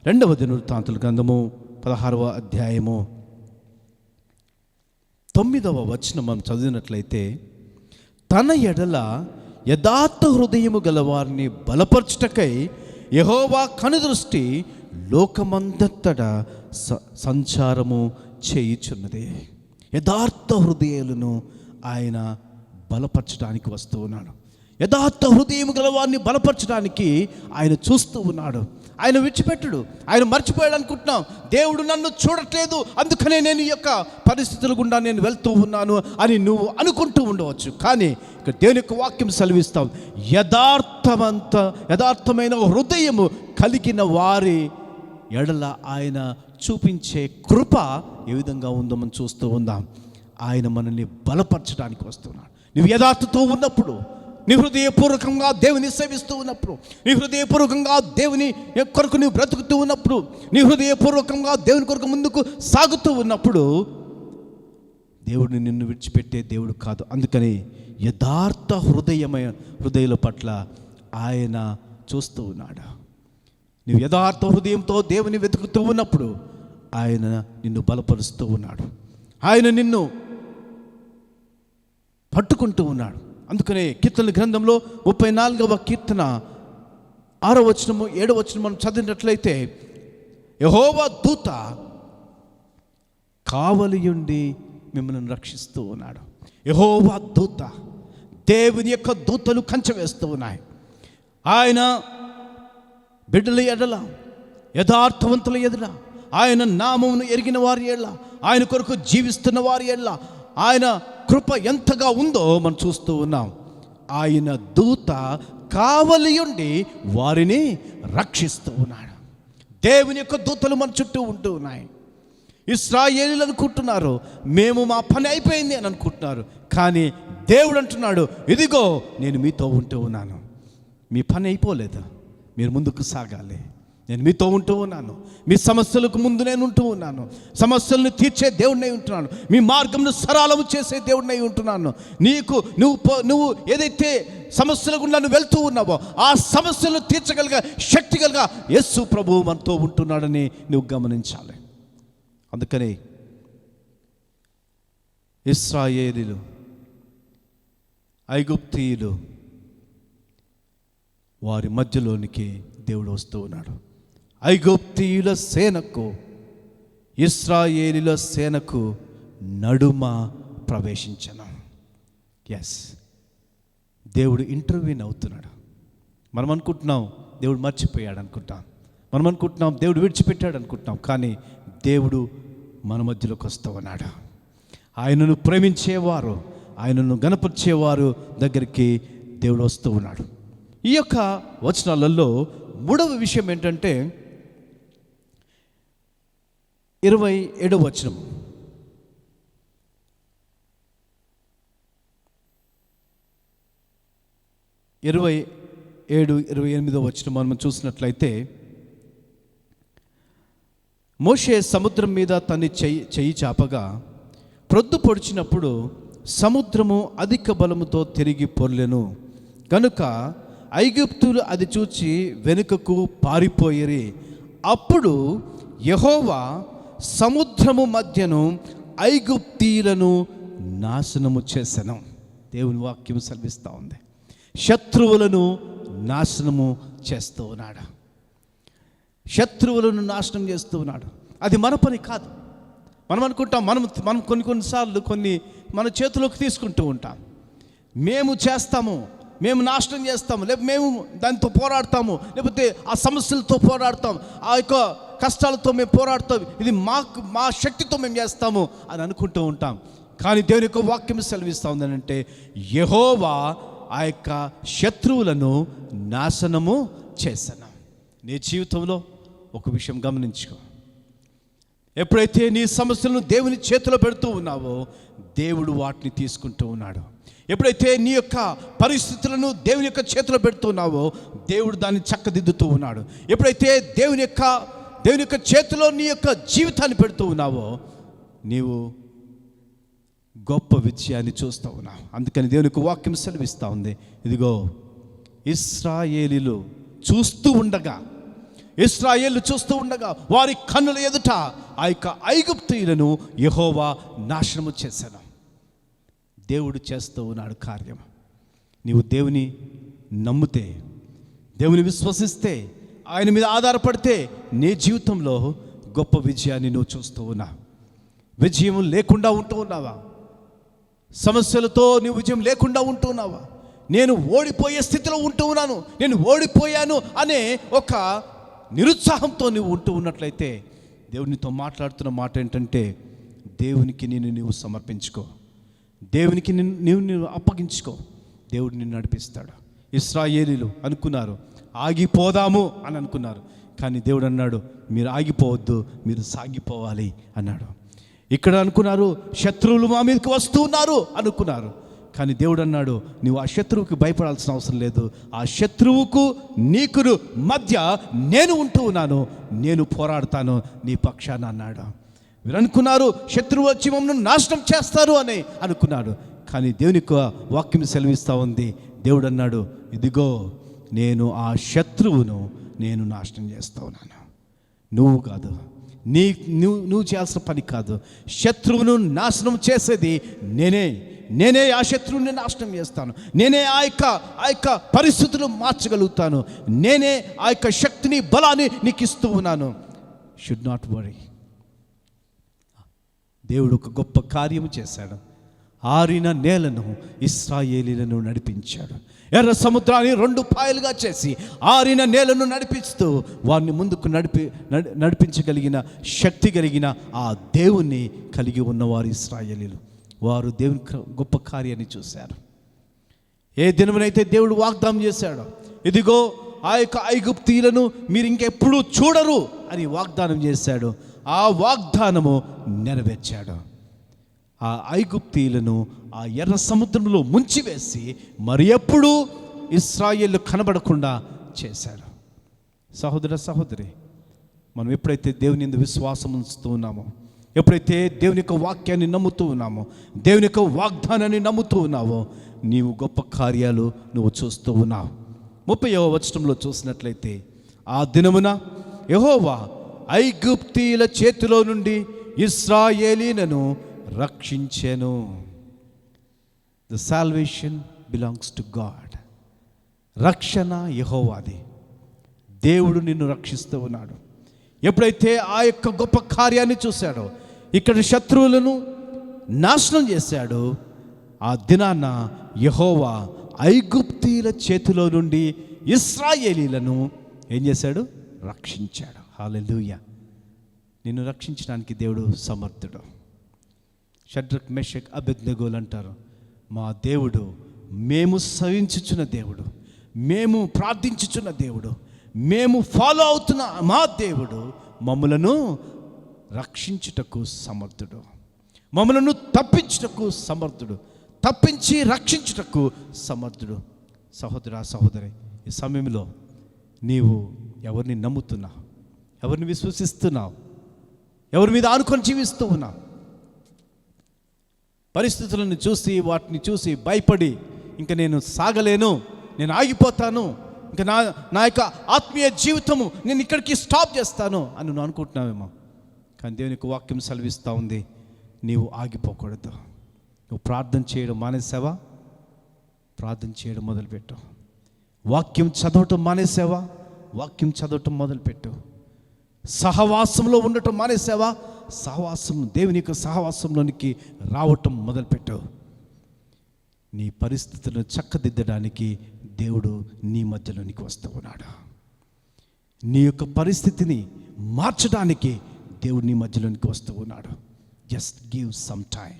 Speaker 6: 2వ దినవృత్తాంతుల గ్రంథము 16వ అధ్యాయము 9వ వచనం మనం చదివినట్లయితే, తన ఎడల యథార్థ హృదయము గల వారిని బలపరచుటకై యెహోవా కనుదృష్టి లోకమంతటా సంచారము చేయుచున్నది. యథార్థ హృదయాలను ఆయన బలపరచడానికి వస్తూ ఉన్నాడు. యథార్థ హృదయం గల వారిని బలపరచడానికి ఆయన చూస్తూ ఉన్నాడు. ఆయన విడిచిపెట్టడు, ఆయన మర్చిపోయాడు అనుకుంటున్నాం. దేవుడు నన్ను చూడట్లేదు, అందుకనే నేను ఈ యొక్క పరిస్థితుల గుండా నేను వెళ్తూ ఉన్నాను అని నువ్వు అనుకుంటూ ఉండవచ్చు. కానీ ఇక్కడ దేవుని యొక్క వాక్యం సెలవిస్తాం, యథార్థమైన హృదయము కలిగిన వారి ఎడల ఆయన చూపించే కృప ఏ విధంగా ఉందో మనం చూస్తూ ఉందాం. ఆయన మనల్ని బలపరచడానికి వస్తున్నాడు. నువ్వు యథార్థతో ఉన్నప్పుడు, నీ హృదయపూర్వకంగా దేవుని సేవిస్తూ ఉన్నప్పుడు, నీ హృదయపూర్వకంగా దేవుని కొరకు నువ్వు బ్రతుకుతూ ఉన్నప్పుడు, నీ హృదయపూర్వకంగా దేవుని కొరకు ముందుకు సాగుతూ ఉన్నప్పుడు, దేవుడిని నిన్ను విడిచిపెట్టే దేవుడు కాదు. అందుకని యథార్థ హృదయాల పట్ల ఆయన చూస్తూ ఉన్నాడు. నువ్వు యథార్థ హృదయంతో దేవుని వెతుకుతూ ఉన్నప్పుడు ఆయన నిన్ను బలపరుస్తూ ఉన్నాడు, ఆయన నిన్ను పట్టుకుంటూ ఉన్నాడు. అందుకనే కీర్తనల గ్రంథంలో 34వ కీర్తన 6వ వచనము 7వ వచనం మనం చదివినట్లయితే, యెహోవా దూత కావలియుండి మిమ్మల్ని రక్షిస్తూ ఉన్నాడు. యెహోవా దూత, దేవుని యొక్క దూతలు కంచె వేస్తూ ఉన్నాయి. ఆయన బిడ్డల ఎడల, యథార్థవంతుల ఎడల, ఆయన నామమును ఎరిగిన వారి ఎడల, ఆయన కొరకు జీవిస్తున్న వారి ఎడల ఆయన కృప ఎంతగా ఉందో మనం చూస్తూ ఉన్నాం. ఆయన దూత కావలియుండి వారిని రక్షిస్తూ ఉన్నాడు. దేవుని యొక్క దూతలు మన చుట్టూ ఉంటూ ఉన్నాయి. ఇశ్రాయేలీయులు అనుకుంటున్నారు మేము మా పని అయిపోయింది అని అనుకుంటున్నారు. కానీ దేవుడు అంటున్నాడు, ఇదిగో నేను మీతో ఉంటూ ఉన్నాను, మీ పని అయిపోలేదు, మీరు ముందుకు సాగాలి, నేను మీతో ఉంటూ ఉన్నాను, మీ సమస్యలకు ముందు నేను ఉంటూ ఉన్నాను, సమస్యలను తీర్చే దేవుడినై ఉంటున్నాను, మీ మార్గంను సరళము చేసే దేవుడినై ఉంటున్నాను. నువ్వు ఏదైతే సమస్యల గుండా నువ్వు వెళ్తూ ఉన్నావో ఆ సమస్యలను తీర్చగలిగే శక్తి కలిగా యేసు ప్రభువు మనతో ఉంటున్నాడని నువ్వు గమనించాలి. అందుకని ఇశ్రాయేలీయులు, ఐగుప్తీయులు వారి మధ్యలోనికి దేవుడు వస్తూ ఉన్నాడు. ఐగుప్తీయుల సేనకు ఇశ్రాయేలీయుల సేనకు నడుమ ప్రవేశించను. ఎస్, దేవుడు ఇంటర్వ్యూన్ అవుతున్నాడు. మనం అనుకుంటున్నాం దేవుడు మర్చిపోయాడు అనుకుంటాం, మనం అనుకుంటున్నాం దేవుడు విడిచిపెట్టాడు అనుకుంటున్నాం. కానీ దేవుడు మన మధ్యలోకి వస్తూ ఉన్నాడు. ఆయనను ప్రేమించేవారు, ఆయనను గణపరిచేవారు దగ్గరికి దేవుడు వస్తూ ఉన్నాడు. ఈ యొక్క వచనాలలో 3వ విషయం ఏంటంటే 27వ వచనం. ఇరవై 28వ వచనం మనం చూసినట్లయితే, మోషే సముద్రం మీద తన చెయ్యి చాపగా ప్రొద్దు పొడిచినప్పుడు సముద్రము అధిక బలముతో తిరిగి పొర్లెను గనుక ఐగుప్తులు అది చూచి వెనుకకు పారిపోయిరి. అప్పుడు యెహోవా సముద్రము మధ్యను ఐగుప్తీయులను నాశనము చేసెను. దేవుని వాక్యం సెలవిస్తూ ఉంది. శత్రువులను నాశనము చేస్తూ ఉన్నాడు. శత్రువులను నాశనం చేస్తూ ఉన్నాడు. అది మన పని కాదు. మనం అనుకుంటాం, మనం కొన్నిసార్లు మన చేతిలోకి తీసుకుంటూ ఉంటాం. మేము చేస్తాము, మేము నాశనం చేస్తాము, లేకపోతే మేము దాంతో పోరాడతాము, లేకపోతే ఆ సమస్యలతో పోరాడతాం, ఆ యొక్క కష్టాలతో మేము పోరాడతాం, ఇది మా శక్తితో మేము చేస్తాము అని అనుకుంటూ ఉంటాం. కానీ దేవుని యొక్క వాక్యం సెలవిస్తూ ఉందనంటే యెహోవా ఆ యొక్క శత్రువులను నాశనము చేశాను. నీ జీవితంలో ఒక విషయం గమనించుకో. ఎప్పుడైతే నీ సమస్యలను దేవుని చేతిలో పెడుతూ ఉన్నావో దేవుడు వాటిని తీసుకుంటూ ఉన్నాడు. ఎప్పుడైతే నీ యొక్క పరిస్థితులను దేవుని యొక్క చేతిలో పెడుతున్నావో దేవుడు దాన్ని చక్కదిద్దుతూ ఉన్నాడు. ఎప్పుడైతే దేవుని యొక్క చేతిలో నీ యొక్క జీవితాన్ని పెడుతూ ఉన్నావో నీవు గొప్ప విజయాన్ని చూస్తూ ఉన్నావు. అందుకని దేవుని యొక్క వాక్యం సెలవిస్తూ ఉంది, ఇదిగో ఇశ్రాయేలీలు చూస్తూ ఉండగా వారి కన్నుల ఎదుట ఆ యొక్క ఐగుప్తీయులను యెహోవా నాశనము చేశాను. దేవుడు చేస్తూ ఉన్నాడు కార్యం. నీవు దేవుని నమ్మితే, దేవుని విశ్వసిస్తే, ఆయన మీద ఆధారపడితే నీ జీవితంలో గొప్ప విజయాన్ని నువ్వు చూస్తూ ఉన్నావు. విజయం లేకుండా ఉంటూ ఉన్నావా? సమస్యలతో నువ్వు విజయం లేకుండా ఉంటూ ఉన్నావా? నేను ఓడిపోయే స్థితిలో ఉంటూ ఉన్నాను, నేను ఓడిపోయాను అనే ఒక నిరుత్సాహంతో నువ్వు ఉంటూ ఉన్నట్లయితే దేవునితో మాట్లాడుతున్న మాట ఏంటంటే దేవునికి నీవు సమర్పించుకో, దేవునికి నీవు అప్పగించుకో. దేవుడు నిన్ను నడిపిస్తాడు. ఇశ్రాయేలీలు అనుకున్నారు ఆగిపోదాము అని అనుకున్నారు, కానీ దేవుడు అన్నాడు మీరు ఆగిపోవద్దు, మీరు సాగిపోవాలి అన్నాడు. ఇక్కడ అనుకున్నారు శత్రువులు మా మీదకి వస్తూ ఉన్నారు అనుకున్నారు, కానీ దేవుడు అన్నాడు నువ్వు ఆ శత్రువుకి భయపడాల్సిన అవసరం లేదు, ఆ శత్రువుకు నీకు మధ్య నేను ఉంటూ ఉన్నాను, నేను పోరాడతాను నీ పక్షాన అన్నాడు. మీరు అనుకున్నారు శత్రువు వచ్చి మమ్మల్ని నాశనం చేస్తారు అని అనుకున్నాడు, కానీ దేవుని యొక్క వాక్యం సెలవిస్తూ ఉంది. దేవుడు అన్నాడు ఇదిగో నేను ఆ శత్రువును నేను నాశనం చేస్తూ ఉన్నాను. నువ్వు కాదు, నువ్వు చేయాల్సిన పని కాదు. శత్రువును నాశనం చేసేది నేనే ఆ శత్రువుని నాశనం చేస్తాను. నేనే ఆ యొక్క పరిస్థితులు మార్చగలుగుతాను. నేనే ఆ యొక్క శక్తిని బలాన్ని నీకు ఇస్తూ ఉన్నాను. Should not worry. దేవుడు ఒక గొప్ప కార్యము చేశాడు. ఆరిన నేలను ఇశ్రాయేలీలను నడిపించాడు. ఎర్ర సముద్రాన్ని 2 పాయలుగా చేసి ఆరిన నేలను నడిపిస్తూ వారిని ముందుకు నడిపించగలిగిన శక్తి కలిగిన ఆ దేవుణ్ణి కలిగి ఉన్నవారు ఇశ్రాయేలీలు. వారు దేవుని గొప్ప కార్యాన్ని చూశారు. ఏ దినమునైతే దేవుడు వాగ్దానం చేశాడో ఇదిగో ఆ యొక్క ఐగుప్తీయులను మీరు ఇంకెప్పుడు చూడరు అని వాగ్దానం చేశాడు, ఆ వాగ్దానము నెరవేర్చాడు. ఆ ఐగుప్తీయులను ఆ ఎర్ర సముద్రంలో ముంచివేసి మరి ఎప్పుడు ఇశ్రాయేలు కనబడకుండా చేశాడు. సహోదరి, మనం ఎప్పుడైతే దేవుని యందు విశ్వాసం ఉంచుతూ ఉన్నామో, ఎప్పుడైతే దేవుని యొక్క వాక్యాన్ని నమ్ముతూ ఉన్నామో, దేవుని యొక్క వాగ్దానాన్ని నమ్ముతూ ఉన్నావో నీవు గొప్ప కార్యాలు నువ్వు చూస్తూ ఉన్నావు. 30వ వచనంలో చూసినట్లయితే ఆ దినమున యెహోవా ఐగుప్తీయుల చేతిలో నుండి ఇశ్రాయేలీలను రక్షించెను. The salvation belongs to God. రక్షణ యెహోవాది. దేవుడు నిన్ను రక్షిస్తూ ఉన్నాడు. ఎప్పుడైతే ఆ యొక్క గొప్ప కార్యాన్ని చూశాడో, ఇక్కడ శత్రువులను నాశనం చేశాడు, ఆ దినాన యెహోవా ఐగుప్తీయుల చేతిలో నుండి ఇశ్రాయేలీలను ఏం చేశాడు? రక్షించాడు. హల్లెలూయా. నిన్ను రక్షించడానికి దేవుడు సమర్థుడు. షడ్రక్ మెషక్ అబేద్నెగోలు అంటారు, మా దేవుడు, మేము సవించుచున్న దేవుడు, మేము ప్రార్థించుచున్న దేవుడు, మేము ఫాలో అవుతున్న మా దేవుడు మమ్మలను రక్షించుటకు సమర్థుడు, మమ్మలను తప్పించుటకు సమర్థుడు, తప్పించి రక్షించుటకు సమర్థుడు. సహోదరి, ఈ సమయంలో నీవు ఎవరిని నమ్ముతున్నావు? ఎవరిని విశ్వసిస్తున్నావు? ఎవరి మీద ఆనుకొని జీవిస్తూ ఉన్నావు? పరిస్థితులను చూసి వాటిని చూసి భయపడి ఇంకా నేను సాగలేను, నేను ఆగిపోతాను, ఇంకా నా యొక్క ఆత్మీయ జీవితము నేను ఇక్కడికి స్టాప్ చేస్తాను అని నువ్వు అనుకుంటున్నావేమో. కానీ దేవుని యొక్క వాక్యం సెలవిస్తూ ఉంది, నీవు ఆగిపోకూడదు. నువ్వు ప్రార్థన చేయడం మానేసావా? ప్రార్థన చేయడం మొదలుపెట్టు. వాక్యం చదవటం మానేసావా? వాక్యం చదవటం మొదలుపెట్టు. సహవాసంలో ఉండటం మానేసావా? దేవుని యొక్క సహవాసంలోనికి రావటం మొదలుపెట్టు. నీ పరిస్థితులను చక్కదిద్దడానికి దేవుడు నీ మధ్యలోనికి వస్తూ ఉన్నాడు. నీ యొక్క పరిస్థితిని మార్చడానికి దేవుడు నీ మధ్యలోనికి వస్తూ ఉన్నాడు. Just give some time.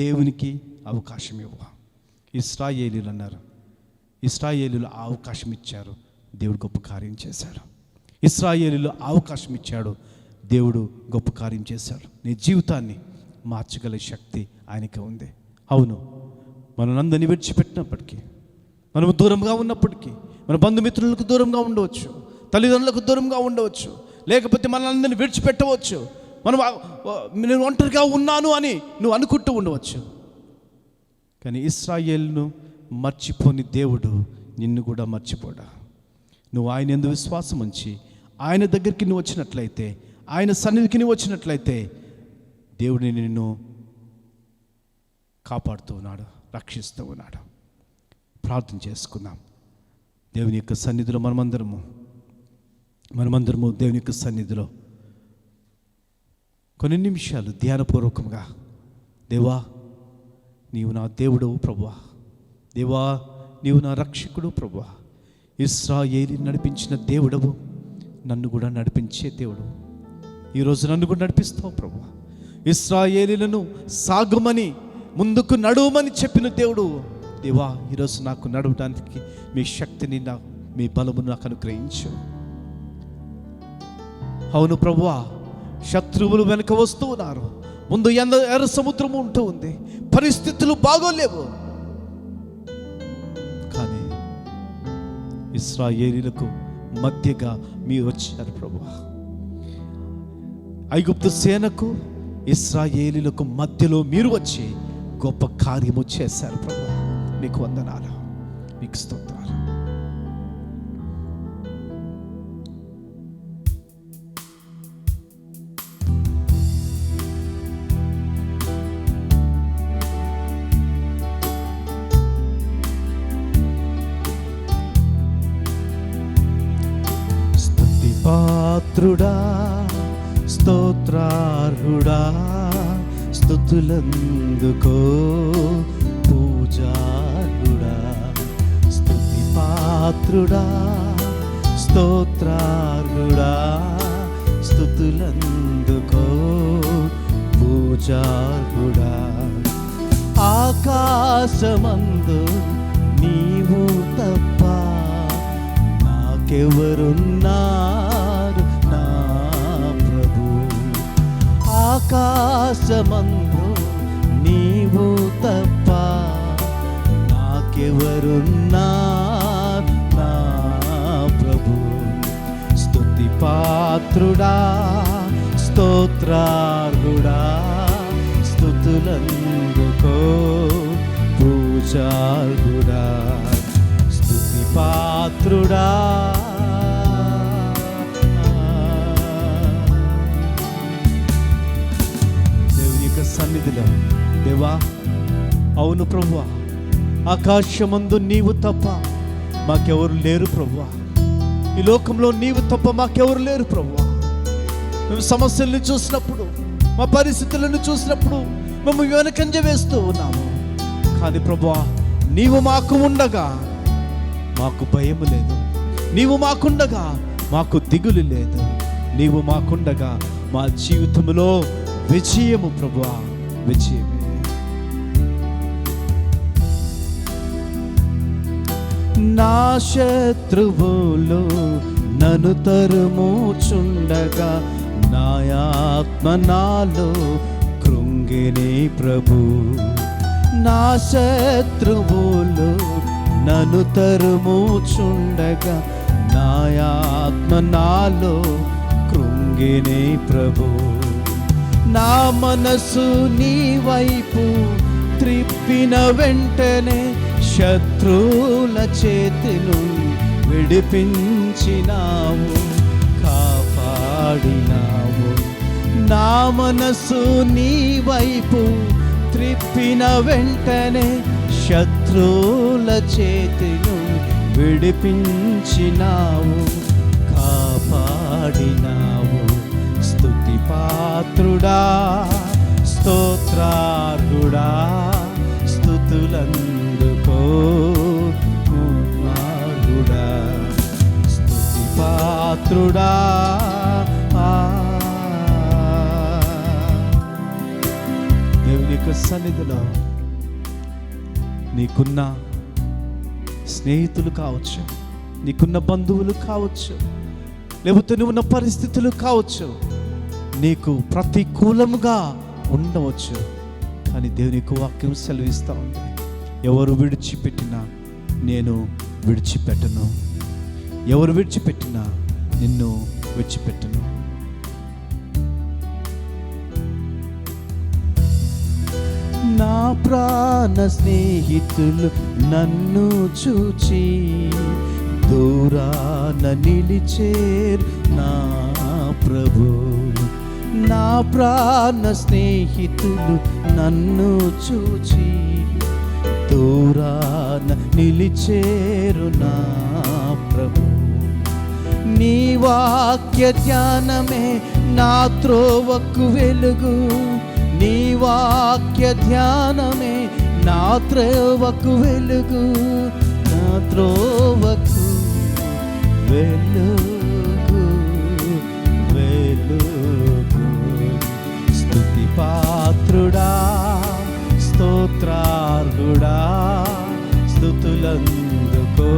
Speaker 6: దేవునికి అవకాశం ఇవ్వ. ఇశ్రాయేలీలు అన్నారు, ఇశ్రాయేలీలు ఆ అవకాశం ఇచ్చారు, దేవుడు గొప్ప కార్యం చేశాడు. ఇశ్రాయేలీలు అవకాశం ఇచ్చాడు, దేవుడు గొప్ప కార్యం చేశాడు. నీ జీవితాన్ని మార్చగల శక్తి ఆయనకి ఉంది. అవును, మనందరినీ విడిచిపెట్టినప్పటికీ, మనము దూరంగా ఉన్నప్పటికీ, మన బంధుమిత్రులకు దూరంగా ఉండవచ్చు, తల్లిదండ్రులకు దూరంగా ఉండవచ్చు, లేకపోతే మనల్ని విడిచిపెట్టవచ్చు. నేను ఒంటరిగా ఉన్నాను అని నువ్వు అనుకుంటూ ఉండవచ్చు. కానీ ఇశ్రాయేలును మర్చిపోని దేవుడు నిన్ను కూడా మర్చిపోడా. నువ్వు ఆయన యందు విశ్వాసం ఉంచి ఆయన దగ్గరికి నువ్వు వచ్చినట్లయితే, ఆయన సన్నిధికి నువ్వు వచ్చినట్లయితే, దేవుడిని నిన్ను కాపాడుతూ ఉన్నాడు, రక్షిస్తూ ఉన్నాడు. ప్రార్థన చేసుకుందాం. దేవుని యొక్క సన్నిధిలో మనమందరము దేవుని యొక్క సన్నిధిలో కొన్ని నిమిషాలు ధ్యానపూర్వకంగా, దేవా నీవు నా దేవుడవు ప్రభువా, దేవా నీవు నా రక్షకుడు ప్రభువా, ఇశ్రాయేలును నడిపించిన దేవుడవు, నన్ను కూడా నడిపించే దేవుడు. ఈరోజు నన్ను కూడా నడిపిస్తావు ప్రభువా. ఇశ్రాయేలీలను సాగుమని, ముందుకు నడువమని చెప్పిన దేవుడు, దేవా ఈరోజు నాకు నడవడానికి మీ శక్తిని, మీ బలమును నాకు అనుగ్రహించు. అవును ప్రభువా, శత్రువులు వెనక వస్తూ ఉన్నారు, ముందు ఎర్ర సముద్రం ఉంటూ ఉంది, పరిస్థితులు బాగోలేవు. కానీ ఇశ్రాయేలీలకు మధ్యగా మీరు వచ్చారు ప్రభువా. ఐగుప్తు సేనకు ఇశ్రాయేలీలకు మధ్యలో మీరు వచ్చి గొప్ప కార్యము చేశారు ప్రభువా. మీకు వందనాలు, మీకు స్తోత్రాలు. పాత్రుడా, స్తోత్రార్హుడా, స్తుతులందుకో పూజార్హుడా. స్తుతి పాత్రుడా, స్తోత్రార్హుడా, స్తుతులందుకో పూజార్హుడా. ఆకాశమందు నీవు తప్ప నాకెవరున్నారు నా ప్రభు. ఆకాశమందు నీవు తప్ప నాకెవరున్నారు నా ప్రభు. స్తుతి పాత్రుడా, స్తోత్రార్హుడా, స్తుతులందుకో పూజార్హుడా. స్తుతి పాత్రుడా, దేవుని యొక్క సన్నిధిలో, దేవా అవును ప్రభువా, ఆకాశమందు నీవు తప్ప మాకెవరు లేరు ప్రభువా. ఈ లోకంలో నీవు తప్ప మాకెవరు లేరు ప్రభువా. మేము సమస్యలను చూసినప్పుడు, మా పరిస్థితులను చూసినప్పుడు మేము వెనకంజ వేస్తూ ఉన్నాము. కానీ ప్రభువా, నీవు మాకు ఉండగా మాకు భయం లేదు, నీవు మాకుండగా మాకు దిగులు లేదు, నీవు మాకుండగా మా జీవితంలో విజయము ప్రభువా, విజయమే. నా శత్రువులు నన్ను తరుముచుండగా, నా ఆత్మ నాలో కృంగిని ప్రభు. నా శత్రువులు నన్ను తరుముచుండగా, నా ఆత్మ నాలో కృంగిని ప్రభు. నా మనసు నీ వైపు త్రిప్పిన వెంటనే శత్రువుల చేతి నుండి విడిపించినావు, కాపాడినావు. నా మనసు నీ వైపు త్రిప్పిన వెంటనే శత్రువుల చేతి నుండి విడిపించినావు, కాపాడినావు. స్తుతి పాత్రుడా, స్తోత్రార్హుడా, స్తుతులందుకో కుమారుడా. స్తుతి పాత్రుడా, దేవుని యొక్క సన్నిధిలో నీకున్న స్నేహితులు కావచ్చు, నీకున్న బంధువులు కావచ్చు, లేకపోతే నువ్వు ఉన్న పరిస్థితులు కావచ్చు, నీకు ప్రతికూలముగా ఉండవచ్చు. కానీ దేవుని యొక్క వాక్యం సెలవిస్తూ ఉంది, ఎవరు విడిచిపెట్టినా నేను విడిచిపెట్టను, ఎవరు విడిచిపెట్టినా నిన్ను విడిచిపెట్టను. నా ప్రాణ స్నేహితులు నన్ను చూచి దూరాన నిలిచేరు నా ప్రభు. నా ప్రాణ స్నేహితులు నన్ను చూచి దూరాన నిలిచేరు నా ప్రభు. నీ వాక్య ధ్యానమే నా త్రోవకు వెలుగు, నీ వాక్య ధ్యానమే నా త్రోవకు వెలుగు, నా త్రోవకు వెలుగు వెలుగు. స్తుతి పాత్రుడా, స్తోత్రార్హుడా, స్తుతులందుకో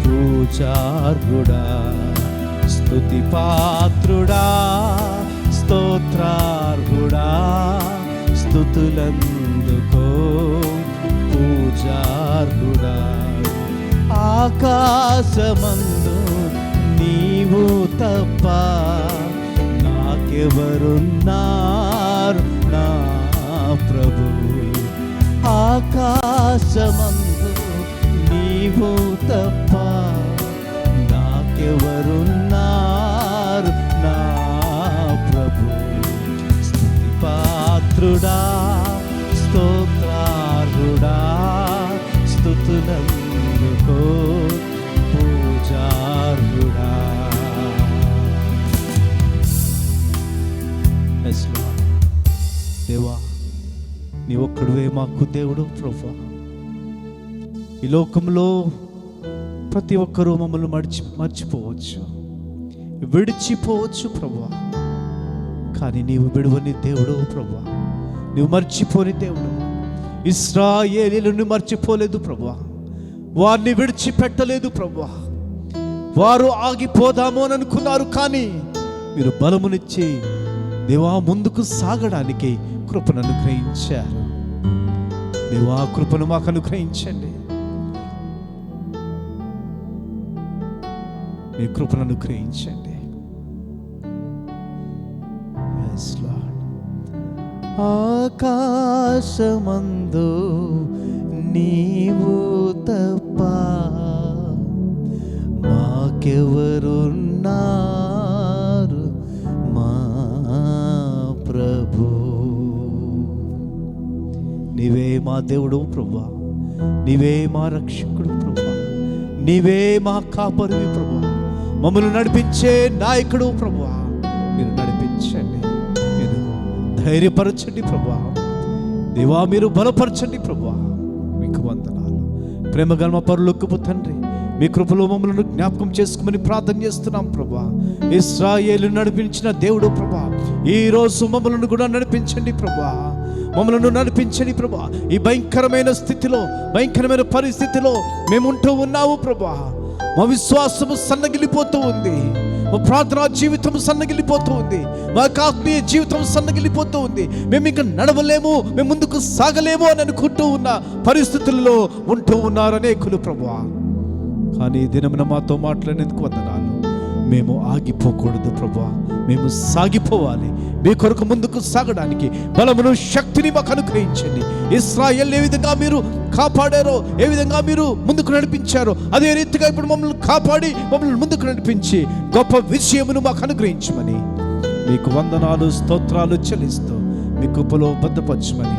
Speaker 6: పూజార్హుడా. స్తుతి పాత్రుడా, స్తోత్రార్హుడా, స్తుతులందుకో పూజార్హుడా. ఆకాశమందు నీవు తప్ప నాకెవరున్నారు నా ప్రభు. ఆకాశమందు నీవు తప్ప నాకెవరున్నారు నా ప్రభు. స్తుతి పాత్రుడా, స్తోత్రార్హుడా, స్తుతులందుకో పూజార్హుడా. దేవా, నీ ఒక్కడువే మాకు దేవుడు ప్రభువా. ఈ లోకంలో ప్రతి ఒక్కరూ మమ్మల్ని మర్చిపోవచ్చు, విడిచిపోవచ్చు ప్రభువా. కానీ నీవు విడువని దేవుడు ప్రభువా, నువ్వు మర్చిపోని దేవుడు. ఇశ్రాయేలీయులను మర్చిపోలేదు ప్రభువా, వారిని విడిచిపెట్టలేదు ప్రభువా. వారు ఆగిపోదాము అని అనుకున్నారు, కానీ మీరు బలమునిచ్చి దేవా ముందుకు సాగడానికి కృపను అనుగ్రహించారు. దేవా కృపను మాకు అనుగ్రహించండి, మీ కృపను అనుగ్రహించండి. Yes, Lord. ఆకాశమందు నీవు తప్ప మాకెవరున్నారు మా ప్రభు. నీవే మా దేవుడు ప్రభువా, నీవే మా రక్షకుడు ప్రభువా, నీవే మా కాపరివి ప్రభువా, మమ్మల్ని నడిపించే నాయకుడు ప్రభువా. మీరు నడిపించండి, మీరు ధైర్యపరచండి ప్రభువా. దేవా మీరు బలపరచండి ప్రభువా. మీకు వందనాలు. ప్రేమగల మా పరలోకపు తండ్రి, మీ కృపలో మమ్మల్ని జ్ఞాపకం చేసుకోమని ప్రార్థన చేస్తున్నాం ప్రభువా. ఇశ్రాయేలు నడిపించిన దేవుడు ప్రభువా, ఈరోజు మమ్మల్ని కూడా నడిపించండి ప్రభువా, మమ్మల్ని నడిపించండి ప్రభువా. ఈ భయంకరమైన స్థితిలో, భయంకరమైన పరిస్థితిలో మేము ఉంటూ ఉన్నాము ప్రభువా. మా విశ్వాసము సన్నగిలిపోతూ ఉంది, మా ప్రార్థనా జీవితం సన్నగిలిపోతూ ఉంది, మా ఆత్మీయ జీవితం సన్నగిలిపోతూ ఉంది. మేము ఇంకా నడవలేము, మేము ముందుకు సాగలేము అని అనుకుంటూ ఉన్న పరిస్థితుల్లో ఉంటూ ఉన్నారు అనేకులు ప్రభువా. కానీ ఈ దినమున మాతో మాట్లాడేందుకు వందనాలు. మేము ఆగిపోకూడదు ప్రభువా, మేము సాగిపోవాలి. మీ కొరకు ముందుకు సాగడానికి బలమును శక్తిని మాకు అనుగ్రహించండి. ఇశ్రాయేల్ ఏ విధంగా మీరు కాపాడారో, ఏ విధంగా మీరు ముందుకు నడిపించారో, అదే రీతిగా ఇప్పుడు మమ్మల్ని కాపాడి మమ్మల్ని ముందుకు నడిపించి గొప్ప విజయమును మాకు అనుగ్రహించమని మీకు వందనాలు స్తోత్రాలు చెల్లిస్తూ మీ కృపలో భద్రపరచమని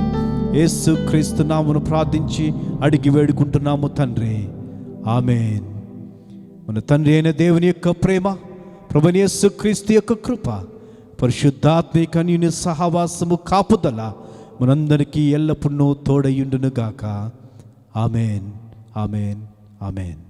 Speaker 6: యేసు క్రీస్తు నామమున ప్రార్థించి అడిగి వేడుకుంటున్నాము తండ్రి, ఆమేన్. మన తండ్రి అయిన దేవుని యొక్క ప్రేమ, ప్రభువైన యేసు క్రీస్తు యొక్క కృప, పరిశుద్ధాత్మిక అన్యోన్య సహవాసము కాపుదల మనందరికీ ఎల్లప్పుడూ తోడయుండును గాక. ఆమేన్, ఆమేన్, ఆమేన్.